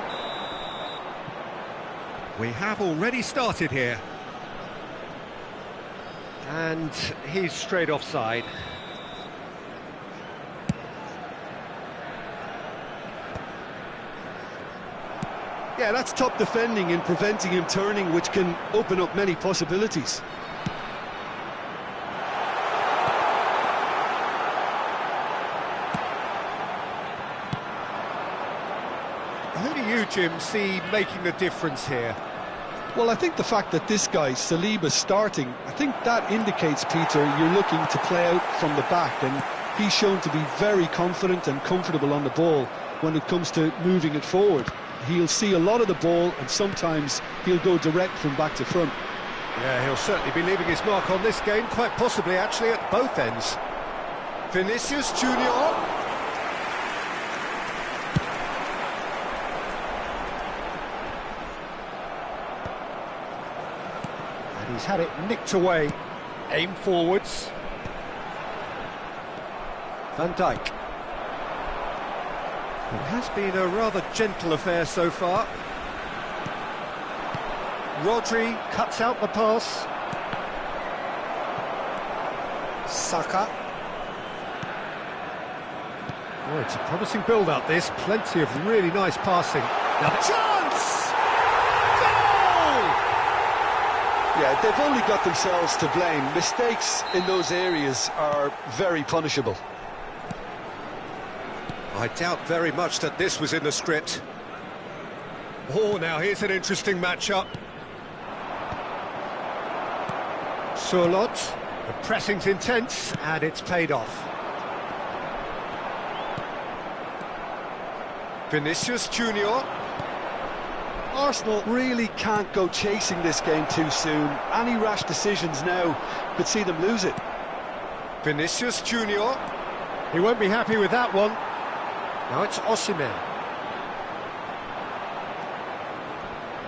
We have already started here. And he's straight offside. Yeah, that's top defending and preventing him turning, which can open up many possibilities. Who do you, Jim, see making the difference here? Well, I think the fact that this guy, Saliba's starting, I think that indicates, Peter, you're looking to play out from the back, and he's shown to be very confident and comfortable on the ball when it comes to moving it forward. He'll see a lot of the ball, and sometimes he'll go direct from back to front. Yeah, he'll certainly be leaving his mark on this game, quite possibly actually at both ends. Vinicius Junior. And he's had it nicked away. Aim forwards. Van Dijk. It has been a rather gentle affair so far. Rodri cuts out the pass. Saka. Oh, it's a promising build-up, this. Plenty of really nice passing. Now the chance! Goal! Yeah, they've only got themselves to blame. Mistakes in those areas are very punishable. I doubt very much that this was in the script. Oh, now here's an interesting matchup. Surlot, the pressing's intense, and it's paid off. Vinicius Junior. Arsenal really can't go chasing this game too soon. Any rash decisions now could see them lose it. Vinicius Junior. He won't be happy with that one. Now it's Osimhen.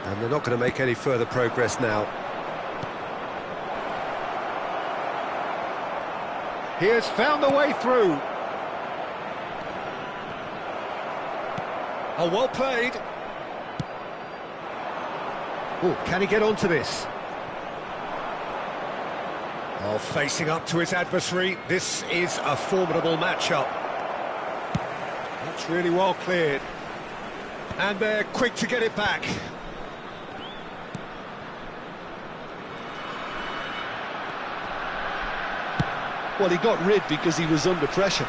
And they're not going to make any further progress now. He has found a way through. Oh, well played. Oh, can he get onto this? Oh, facing up to his adversary, this is a formidable matchup. That's really well cleared. And they're quick to get it back. Well, he got rid because he was under pressure.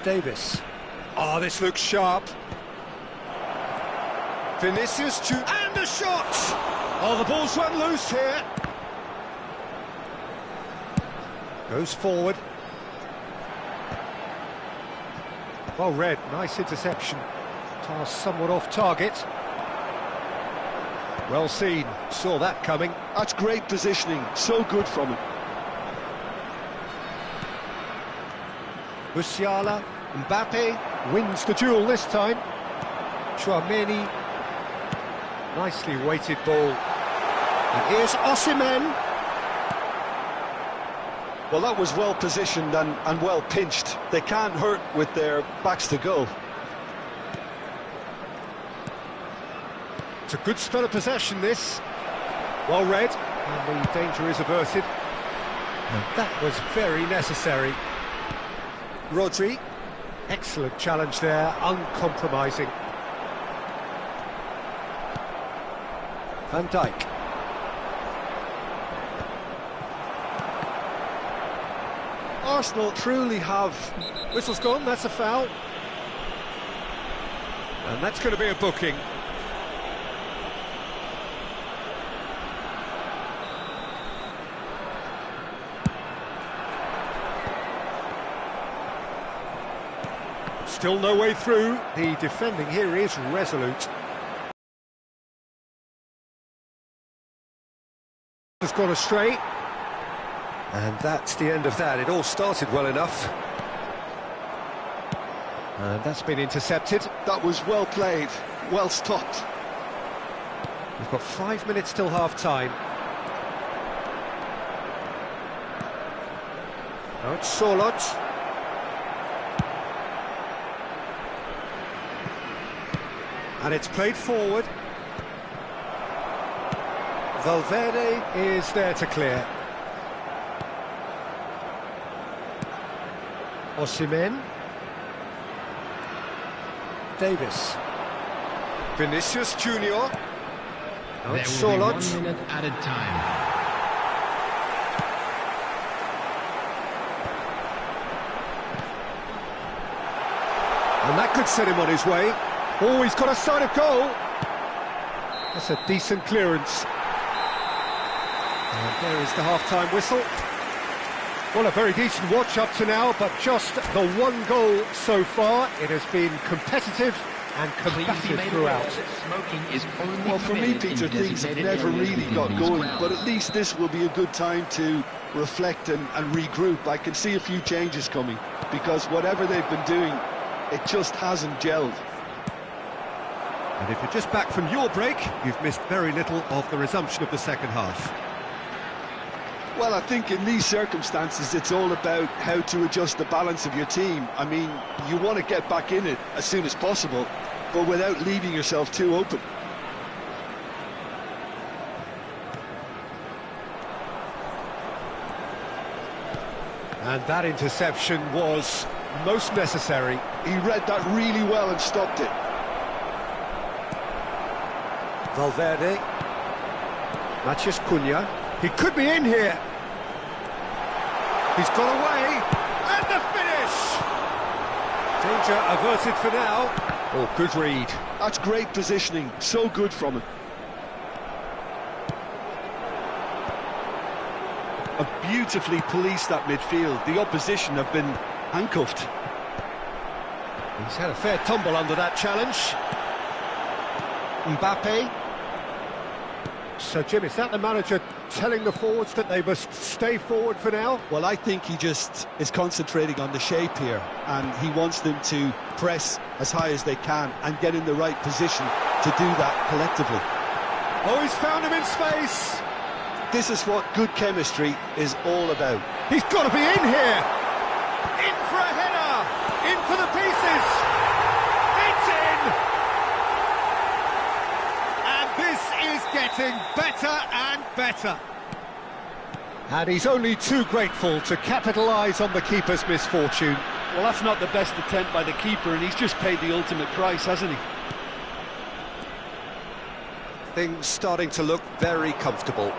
Davis. Oh, this looks sharp. Vinicius Junior. And a shot! Oh, the ball's run loose here. Goes forward. Well read, nice interception. Pass somewhat off target. Well seen, saw that coming. That's great positioning, so good from him. Musiala, Mbappe wins the duel this time. Tchouaméni, nicely weighted ball. And here's Osimhen. Well, that was well positioned and well pinched. They can't hurt with their backs to goal. It's a good spell of possession, this. Well read, and the danger is averted. And that was very necessary. Rodri, excellent challenge there, uncompromising. Van Dijk. Arsenal truly have... Whistle's gone, that's a foul. And that's going to be a booking. Still no way through. The defending here is resolute. Has gone astray. And that's the end of that. It all started well enough. And that's been intercepted. That was well played, well stopped. We've got 5 minutes till half-time. Now it's Sorloth. And it's played forward. Valverde is there to clear. Osimhen. Davis. Vinicius Junior. Now it's There will be Sorloth. 1 minute added time. And that could set him on his way. Oh, he's got a sight of goal. That's a decent clearance. And there is the half-time whistle. Well, a very decent watch up to now, but just the one goal so far. It has been competitive and combative throughout. Smoking is only Well, for me, permitted in Peter, things have designated never areas really within got these going, grounds. but at least this will be a good time to reflect and regroup. I can see a few changes coming, because whatever they've been doing, it just hasn't gelled. And if you're just back from your break, you've missed very little of the resumption of the second half. Well, I think in these circumstances, it's all about how to adjust the balance of your team. I mean, you want to get back in it as soon as possible, but without leaving yourself too open. And that interception was most necessary. He read that really well and stopped it. Valverde. Matheus Cunha. He could be in here. He's got away. And the finish! Danger averted for now. Oh, good read. That's great positioning, so good from him. Have beautifully policed that midfield. The opposition have been handcuffed. He's had a fair tumble under that challenge. Mbappe. So, Jim, is that the manager telling the forwards that they must stay forward for now? Well, I think he just is concentrating on the shape here, and he wants them to press as high as they can and get in the right position to do that collectively. Oh, he's found him in space. This is what good chemistry is all about. He's got to be in here. In for a header. In for the pieces. It's in. And this is getting better and better. And he's only too grateful to capitalise on the keeper's misfortune. Well, that's not the best attempt by the keeper, and he's just paid the ultimate price, hasn't he? Things starting to look very comfortable.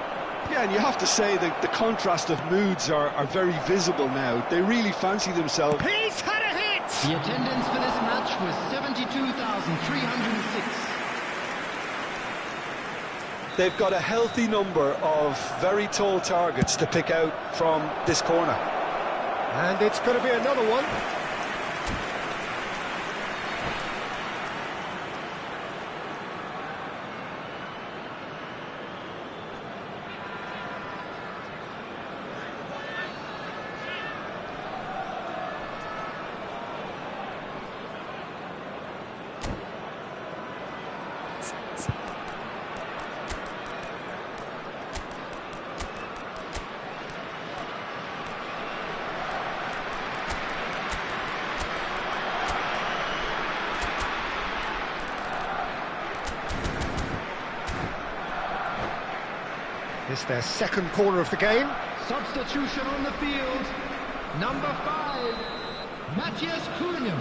Yeah, and you have to say that the contrast of moods are very visible now. They really fancy themselves. He's had a hit! The attendance for this match was 72,306. They've got a healthy number of very tall targets to pick out from this corner. And it's going to be another one. It's their second corner of the game. Substitution on the field. Number 5, Matheus Cunha.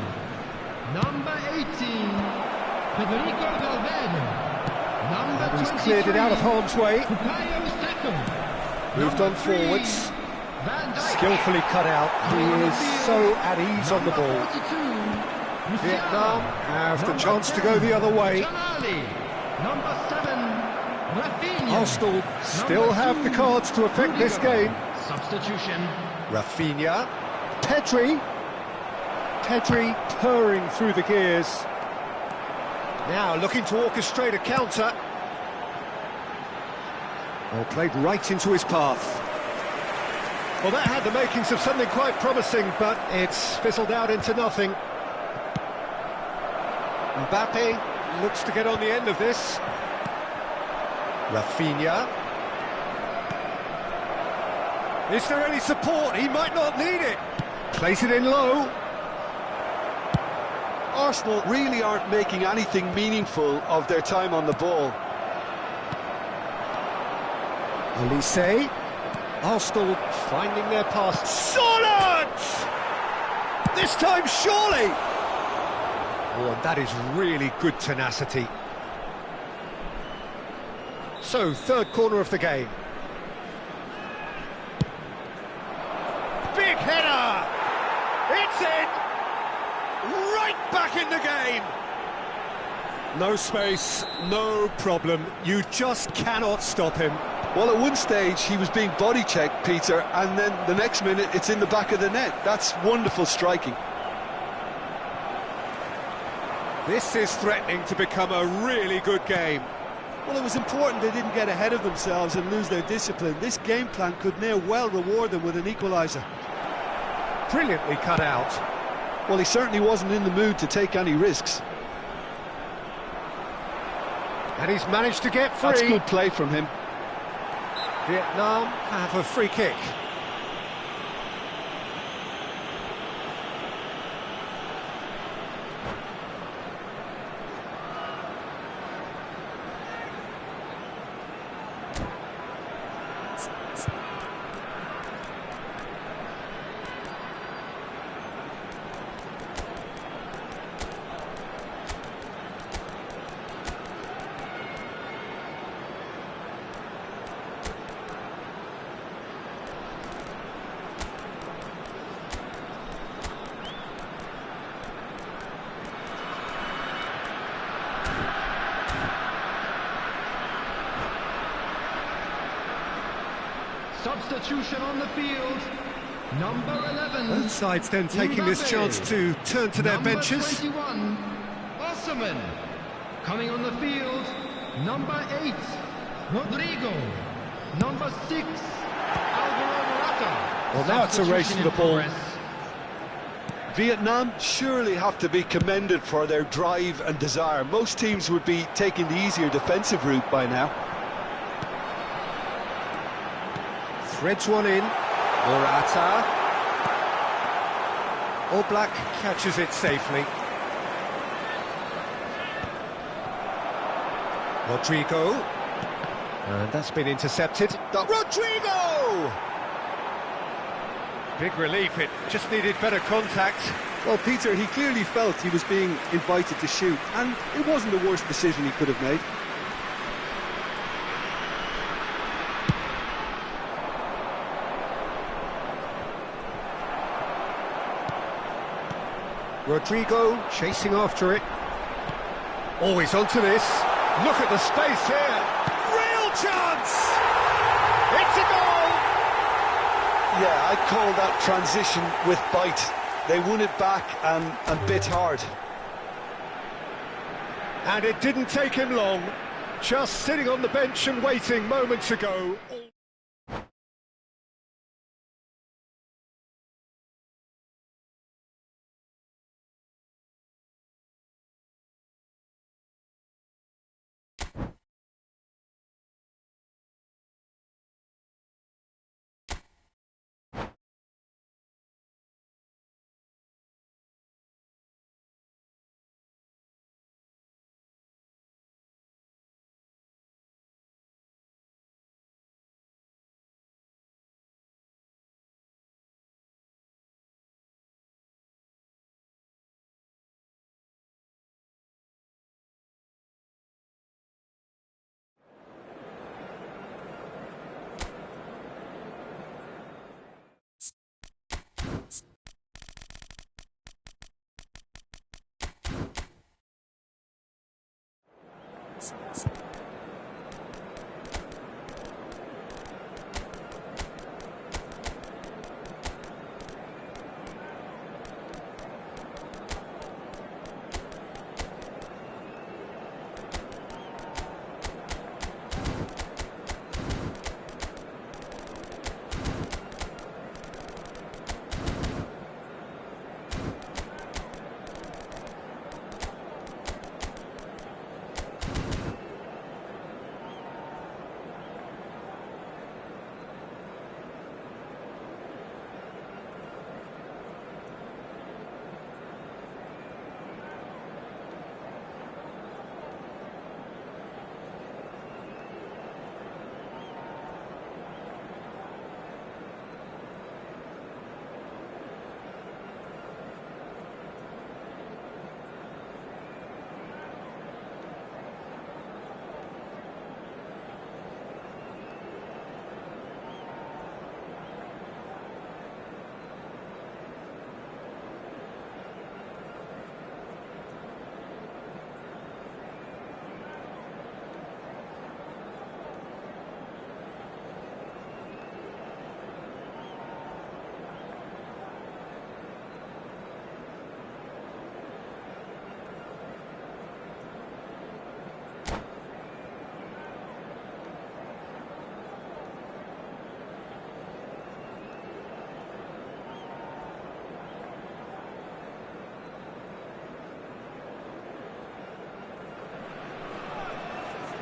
Number 18, Federico Valverde. Number And he's 23, cleared it out of harm's way. Bukayo Saka. Moved Number on 3, forwards. Van Dijk. Skillfully cut out. He is so at ease on the Number ball. 42, Vietnam have the Number chance to 10, go the other way. Tonali. Number 7, Rafinha. Arsenal still Number have 2, the cards to affect this Rudiger. game. Substitution. Rafinha. Pedri. Pedri purring through the gears. Now looking to orchestrate a counter. Well, played right into his path. Well, that had the makings of something quite promising, but it's fizzled out into nothing. Mbappe looks to get on the end of this. Rafinha. Is there any support? He might not need it. Plays it in low. Arsenal really aren't making anything meaningful of their time on the ball. Olise. Arsenal finding their path. Solid! This time, surely! Oh, and that is really good tenacity. So, third corner of the game. Big header! It's in! Right back in the game! No space, no problem. You just cannot stop him. Well, at one stage he was being body checked, Peter, and then the next minute it's in the back of the net. That's wonderful striking. This is threatening to become a really good game. Well, it was important they didn't get ahead of themselves and lose their discipline. This game plan could now well reward them with an equaliser. Brilliantly cut out. Well, he certainly wasn't in the mood to take any risks. And he's managed to get free. That's good play from him. Vietnam have a free kick. Substitution on the field. Number 11. Both sides then taking this chance to turn to their benches. 21, Osimhen. Coming on the field, number 8, Rodrigo. Number 6, Alvaro Morata. Well, now it's a race to the ball. Progress. Vietnam surely have to be commended for their drive and desire. Most teams would be taking the easier defensive route by now. Threads one in. Morata. Oblak catches it safely. Rodrigo. And that's been intercepted. Rodrigo! Big relief, it just needed better contact. Well, Peter, he clearly felt he was being invited to shoot, and it wasn't the worst decision he could have made. Rodrigo chasing after it. Always onto this. Look at the space here. Real chance! It's a goal! Yeah, I'd call that transition with bite. They won it back and bit hard. And it didn't take him long. Just sitting on the bench and waiting moments ago.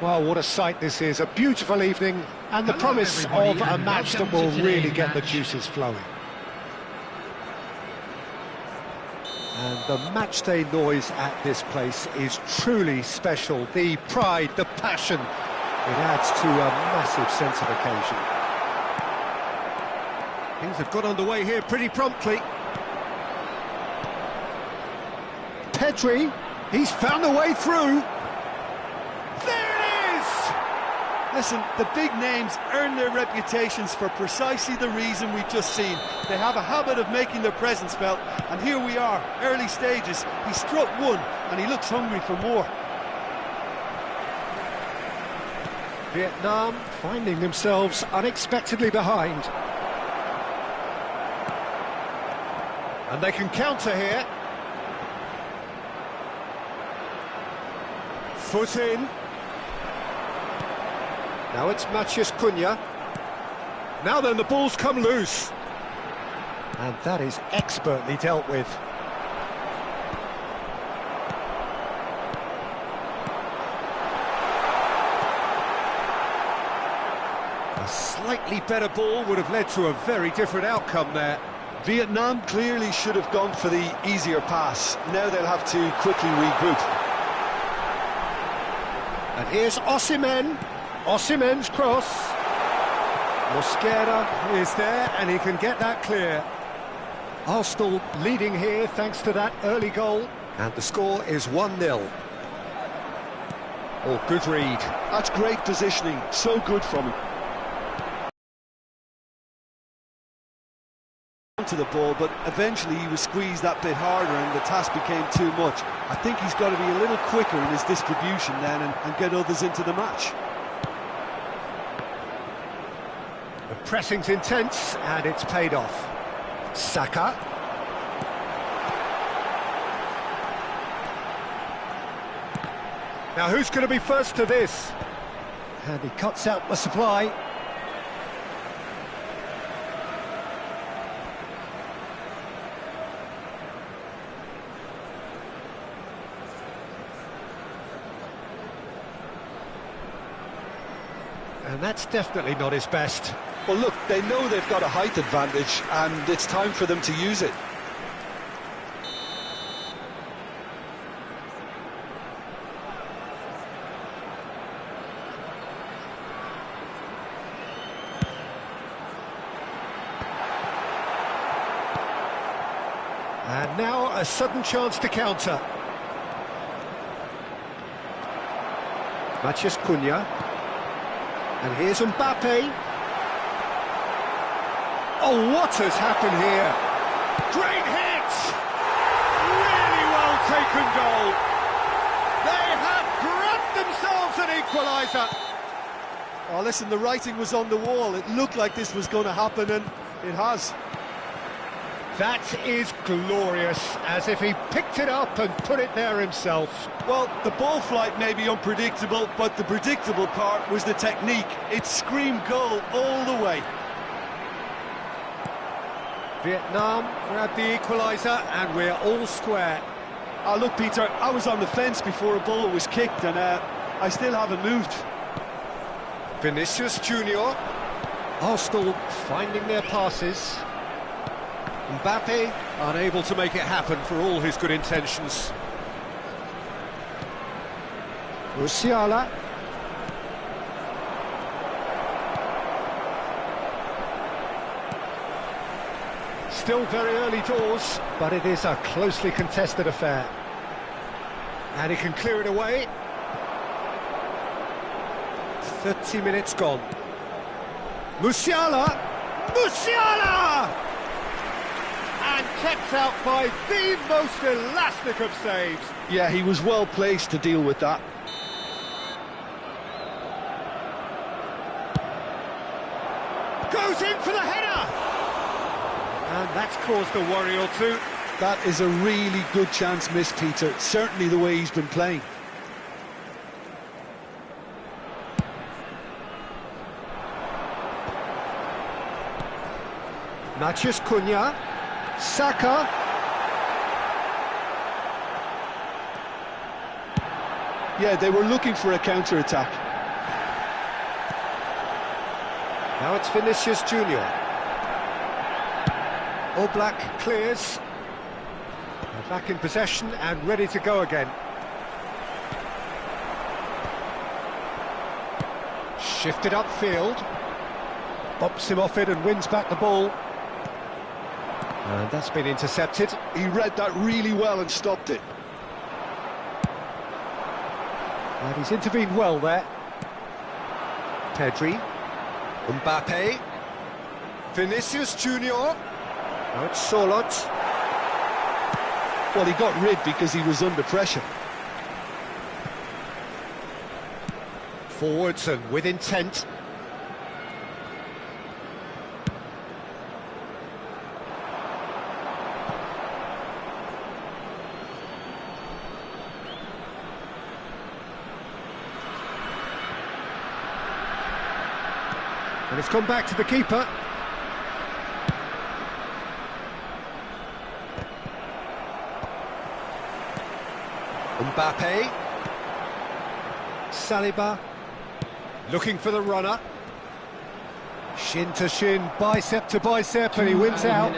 Well, what a sight this is. A beautiful evening and the Hello, promise of everybody, a and match that welcome will to really today's get the match. juices flowing. And the matchday noise at this place is truly special. The pride, the passion, it adds to a massive sense of occasion. Things have got underway here pretty promptly. Pedri, he's found a way through. There it is! Listen, the big names earn their reputations for precisely the reason we've just seen. They have a habit of making their presence felt, and here we are, early stages. He struck one, and he looks hungry for more. Vietnam finding themselves unexpectedly behind. And they can counter here. Foot in. Now it's Matheus Cunha. Now then, the ball's come loose. And that is expertly dealt with. A slightly better ball would have led to a very different outcome there. Vietnam clearly should have gone for the easier pass. Now they'll have to quickly regroup. And here's Osimhen. Osimhen's cross. Mosquera Is there, and he can get that clear. Arsenal leading here thanks to that early goal. And the score is 1-0. Oh, good read. That's great positioning, so good from him. To the ball, but eventually he was squeezed that bit harder and the task became too much. I think he's got to be a little quicker in his distribution then and get others into the match. The pressing's intense and it's paid off. Saka. Now who's going to be first to this? And he cuts out the supply. And that's definitely not his best. Well, look, they know they've got a height advantage and it's time for them to use it. And now a sudden chance to counter. Matheus Cunha. And here's Mbappe. Oh, what has happened here? Great hit! Really well taken goal. They have grabbed themselves an equaliser. Oh, listen, the writing was on the wall. It looked like this was going to happen and it has. That is glorious, as if he picked it up and put it there himself. Well, the ball flight may be unpredictable, but the predictable part was the technique. It screamed goal all the way. Vietnam grabbed the equaliser and we're all square. Oh, look, Peter, I was on the fence before a ball was kicked and I still haven't moved. Vinicius Junior. Arsenal finding their passes. Mbappe unable to make it happen for all his good intentions. Musiala. Still very early doors, but it is a closely contested affair. And he can clear it away. 30 minutes gone. Musiala! Musiala! And kept out by the most elastic of saves. Yeah, he was well placed to deal with that. Goes in for the header! And that's caused a worry or two. That is a really good chance missed, Peter. Certainly the way he's been playing. Matheus Cunha. Saka. Yeah, they were looking for a counter-attack. Now it's Vinicius Junior. Oblak clears. They're back in possession and ready to go again. Shifted upfield. Bops him off it and wins back the ball. And that's been intercepted. He read that really well and stopped it. And he's intervened well there. Pedri. Mbappe. Vinicius Junior. Now it's Solot. Well, he got rid because he was under pressure. Forwards and with intent. And it's gone back to the keeper. Mbappe. Saliba. Looking for the runner. Shin to shin, bicep to bicep, and he wins out.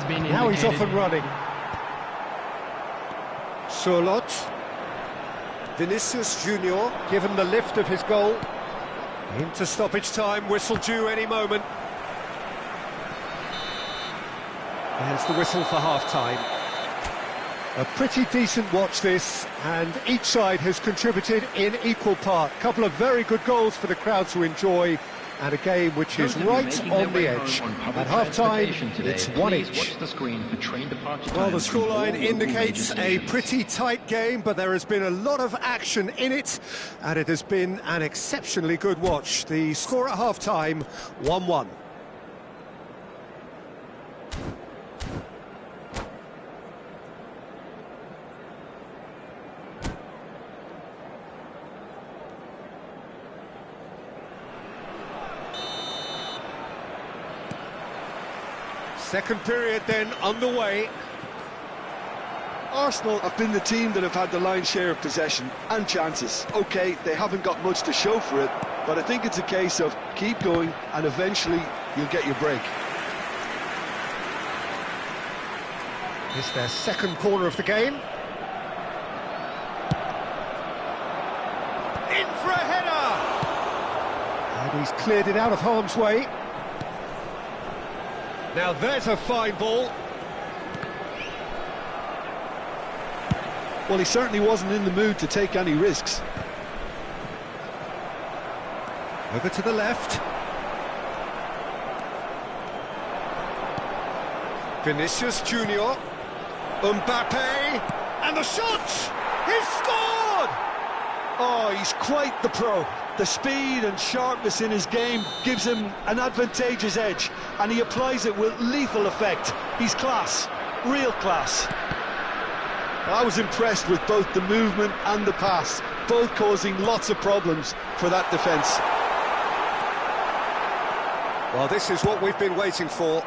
Now he's off and running. Solot. Vinicius Junior, given the lift of his goal. Into stoppage time, whistle due any moment. There's the whistle for half-time. A pretty decent watch this, and each side has contributed in equal part. A couple of very good goals for the crowd to enjoy, and a game which is right on the edge. At half-time, it's one each. Well, the scoreline indicates a pretty tight game, but there has been a lot of action in it, and it has been an exceptionally good watch. The score at half-time, 1-1. Second period then underway. Arsenal have been the team that have had the lion's share of possession and chances. OK, they haven't got much to show for it, but I think it's a case of keep going and eventually you'll get your break. It's their second corner of the game. In for a header! And he's cleared it out of harm's way. Now there's a fine ball. Well, he certainly wasn't in the mood to take any risks. Over to the left. Vinicius Junior. Mbappe. And the shot! He's scored! Oh, he's quite the pro. The speed and sharpness in his game gives him an advantageous edge, and he applies it with lethal effect. He's class, real class. I was impressed with both the movement and the pass, both causing lots of problems for that defence. Well, this is what we've been waiting for.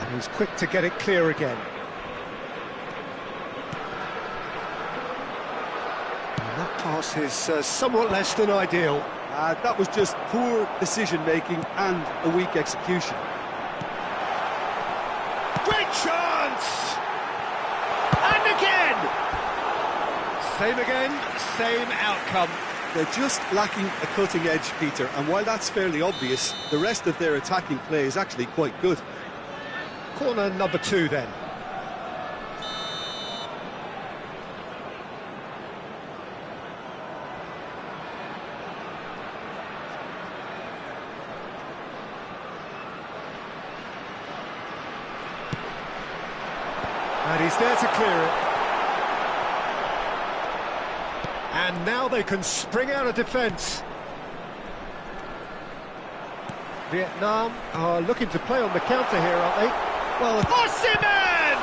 And he's quick to get it clear again. That pass is somewhat less than ideal. That was just poor decision-making and a weak execution. Great chance! And again! Same outcome. They're just lacking a cutting edge, Peter, and while that's fairly obvious, the rest of their attacking play is actually quite good. Corner number 2 then. And he's there to clear it. And now they can spring out of defence. Vietnam are looking to play on the counter here, aren't they? Well, Osimhen!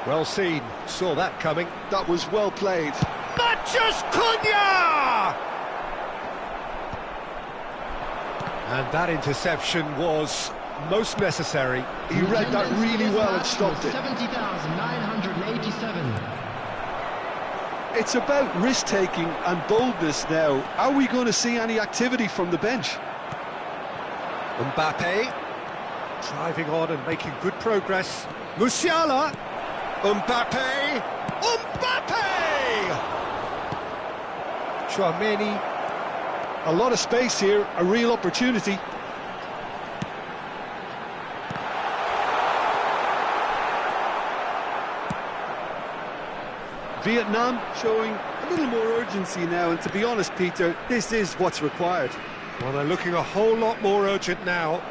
Well seen, saw that coming. That was well played. Matheus Cunha! And that interception was most necessary. He read that really well and stopped it. 70,987. It's about risk-taking and boldness now. Are we going to see any activity from the bench? Mbappe, driving on and making good progress. Musiala, Mbappe, Tchouaméni. A lot of space here, a real opportunity. Vietnam showing a little more urgency now, and to be honest, Peter, this is what's required. Well, they're looking a whole lot more urgent now.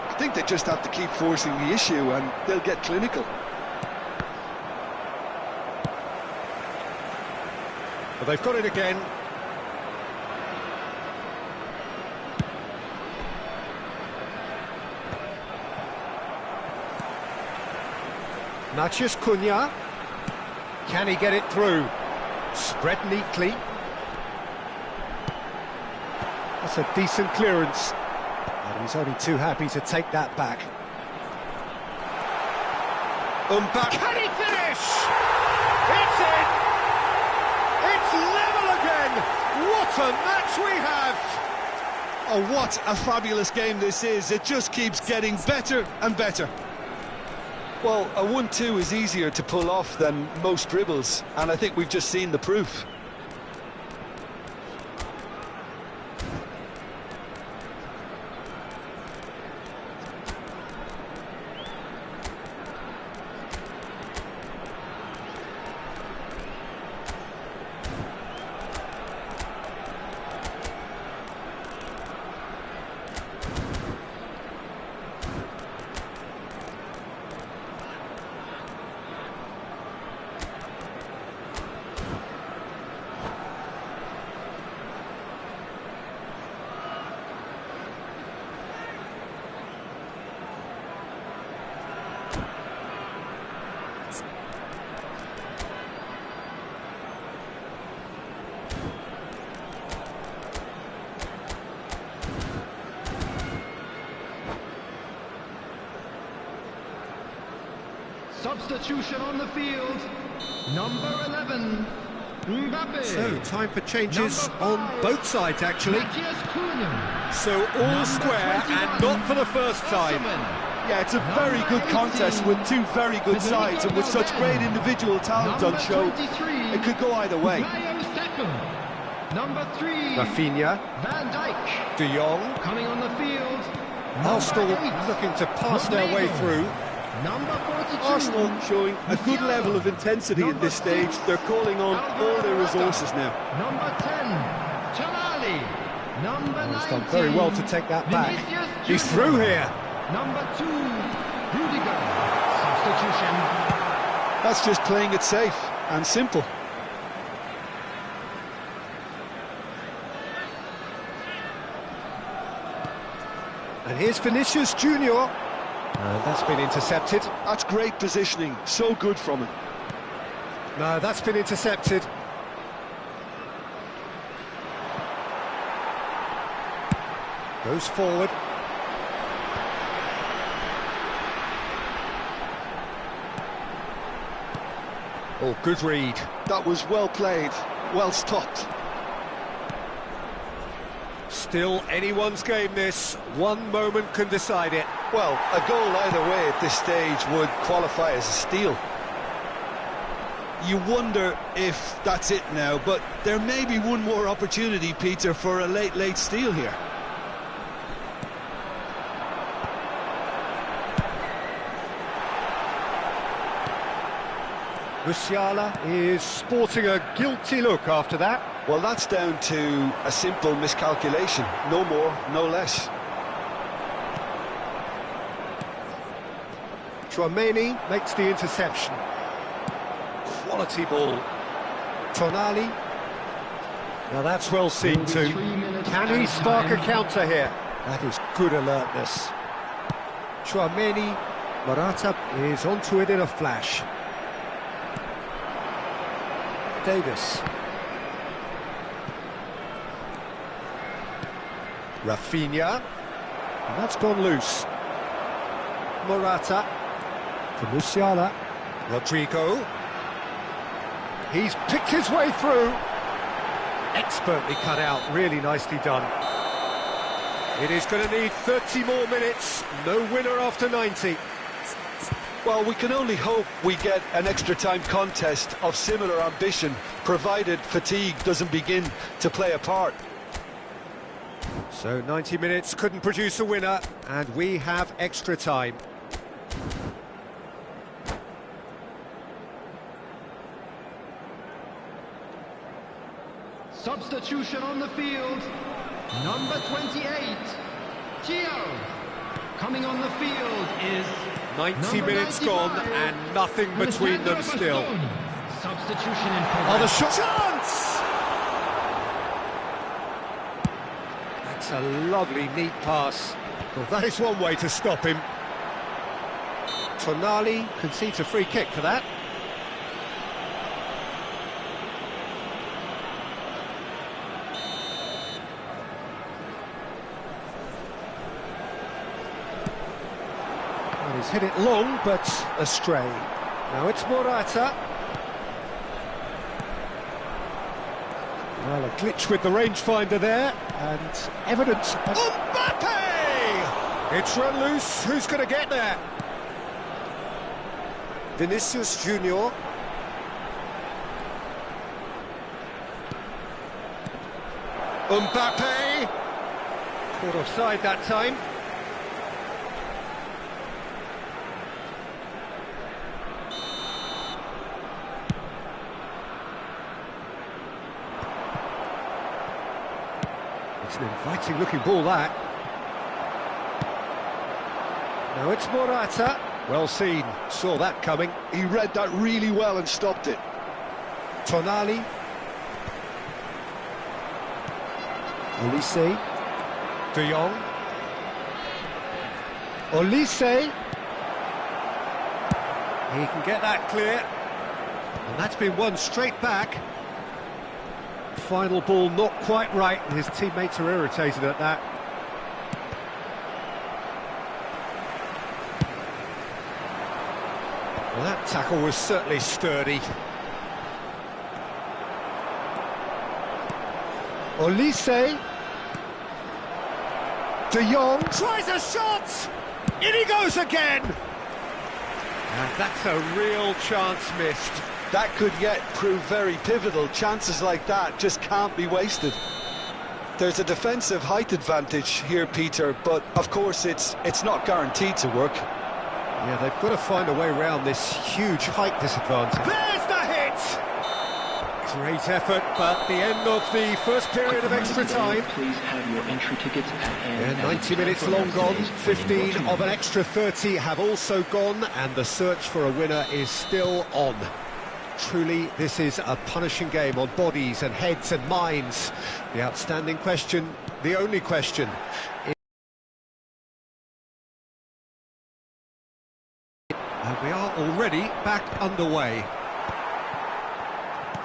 I think they just have to keep forcing the issue and they'll get clinical. But they've got it again. Matheus Cunha. Can he get it through? Spread neatly. That's a decent clearance. And he's only too happy to take that back. Mbappe. Can he finish? It's in! It's level again! What a match we have! Oh, what a fabulous game this is. It just keeps getting better and better. Well, a 1-2 is easier to pull off than most dribbles, and I think we've just seen the proof. Substitution on the field. Number 11, Mbappe. So, time for changes on both sides, actually. Matheus Cunha. So, all square and not for the first time. Yeah, it's a very good contest with two very good sides, and with such great individual talent on show, it could go either way. Number 3, Rafinha, Van Dijk. De Jong. Coming on the field. Arsenal Number 8, looking to pass their way through. Number 42. Arsenal showing a good level of intensity at this stage. They're calling on all their resources now. Number 10, Tonali. Number 19. He's done very well to take that back. Vinicius He's Junior. through here. Number 2, Rudiger. Substitution. That's just playing it safe and simple. And here's Vinicius Junior. And that's been intercepted. That's great positioning, so good from him. No, that's been intercepted. Goes forward. Oh, good read. That was well played, well stopped. Still anyone's game, this. One moment can decide it. Well, a goal either way at this stage would qualify as a steal. You wonder if that's it now, but there may be one more opportunity, Peter, for a late steal here. Musiala is sporting a guilty look after that. Well, that's down to a simple miscalculation. No more, no less. Tchouaméni makes the interception. Quality ball. Tonali. Now that's well seen too. Can he spark a counter here? That is good alertness. Tchouaméni. Morata is onto it in a flash. Davis. Rafinha. And that's gone loose. Morata. For Musiala. Rodrigo. He's picked his way through. Expertly cut out, really nicely done. It is going to need 30 more minutes. No winner after 90. Well, we can only hope we get an extra time contest of similar ambition, provided fatigue doesn't begin to play a part. So 90 minutes couldn't produce a winner, and we have extra time. Substitution on the field. Number 28, Gio. Coming on the field is 90 minutes gone and nothing between them still. Substitution in progress. Oh, the shot! Chance! That's a lovely, neat pass. Well, that is one way to stop him. Tonali concedes a free kick for that. He's hit it long, but astray. Now it's Morata. Well, a glitch with the rangefinder there, and evidence of... Mbappe! It's run loose, who's going to get there? Vinicius Junior. Mbappe! Caught offside that time. It's an inviting looking ball, that. Now it's Morata. Well seen, saw that coming. He read that really well and stopped it. Tonali. Olise. De Jong. Olise. He can get that clear. And that's been won straight back. Final ball not quite right, and his teammates are irritated at that. Well, that tackle was certainly sturdy. Olise. De Jong tries a shot! In he goes again! And that's a real chance missed. That could yet prove very pivotal. Chances like that just can't be wasted. There's a defensive height advantage here, Peter, but of course it's not guaranteed to work. Yeah, they've got to find a way around this huge height disadvantage. There's the hit! Great effort, but the end of the first period of extra time. Please have your entry tickets at hand. Yeah, 90 minutes long gone, 15 of an extra 30 have also gone, and the search for a winner is still on. Truly, this is a punishing game on bodies and heads and minds. The outstanding question, the only question, and we are already back underway.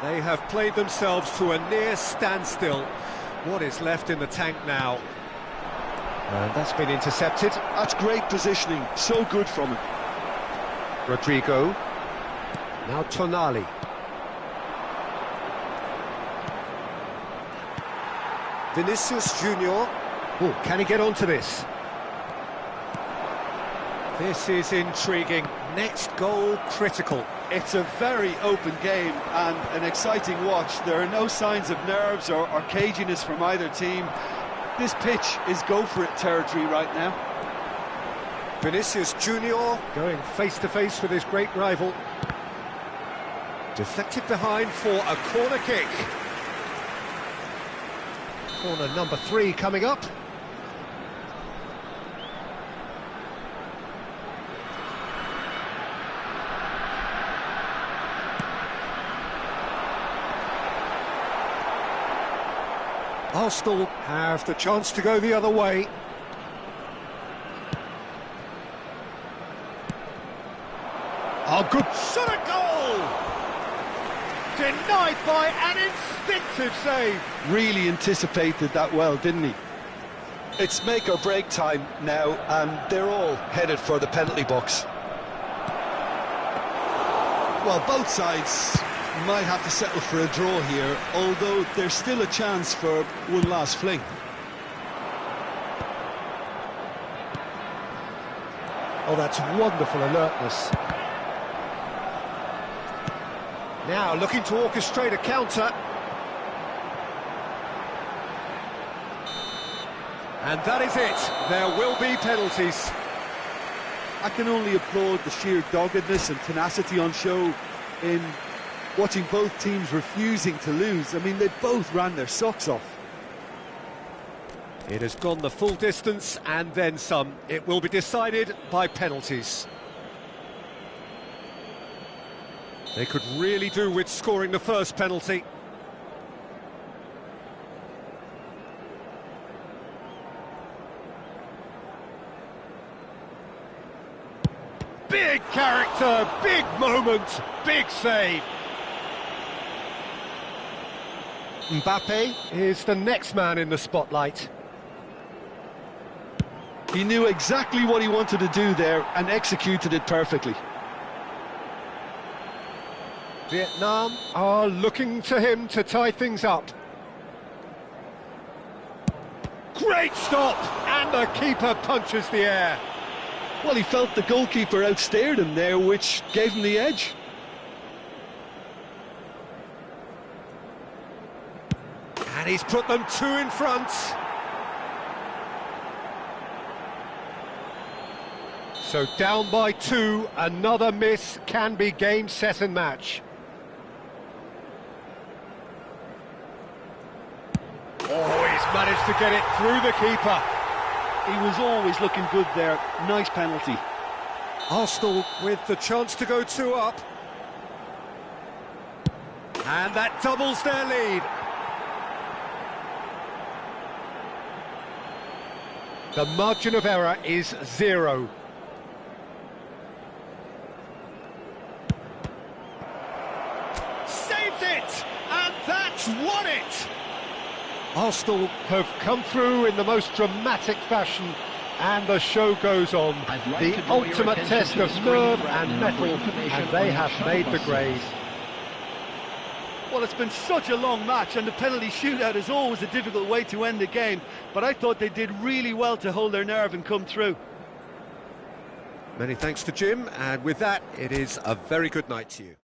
They have played themselves to a near standstill. What is left in the tank now? And that's been intercepted. That's great positioning, so good from him. Rodrigo. Now Tonali. Vinicius Junior. Oh, can he get onto this? This is intriguing. Next goal critical. It's a very open game and an exciting watch. There are no signs of nerves or caginess from either team. This pitch is go-for-it territory right now. Vinicius Junior going face-to-face with his great rival. Deflected behind for a corner kick. Corner number 3 coming up. Arsenal have the chance to go the other way. Oh, good shot at goal! Denied by an instinctive save. Really anticipated that well, didn't he? It's make or break time now, and they're all headed for the penalty box. Well, both sides might have to settle for a draw here, although there's still a chance for one last fling. Oh, that's wonderful alertness. Now looking to orchestrate a counter. And that is it. There will be penalties. I can only applaud the sheer doggedness and tenacity on show in watching both teams refusing to lose. I mean, they both ran their socks off. It has gone the full distance and then some. It will be decided by penalties. They could really do with scoring the first penalty. Big character, big moment, big save. Mbappe is the next man in the spotlight. He knew exactly what he wanted to do there and executed it perfectly. Vietnam are looking to him to tie things up. Great stop! And the keeper punches the air. Well, he felt the goalkeeper outstared him there, which gave him the edge. And he's put them two in front. So down by two, another miss can be game, set and match. Oh, he's managed to get it through the keeper. He was always looking good there. Nice penalty. Arsenal with the chance to go two up. And that doubles their lead. The margin of error is 0. Saved it! And that's won it! Arsenal have come through in the most dramatic fashion, and the show goes on. The ultimate test of nerve and mettle, and they have made the grade. Well, it's been such a long match, and the penalty shootout is always a difficult way to end the game, but I thought they did really well to hold their nerve and come through. Many thanks to Jim, and with that, it is a very good night to you.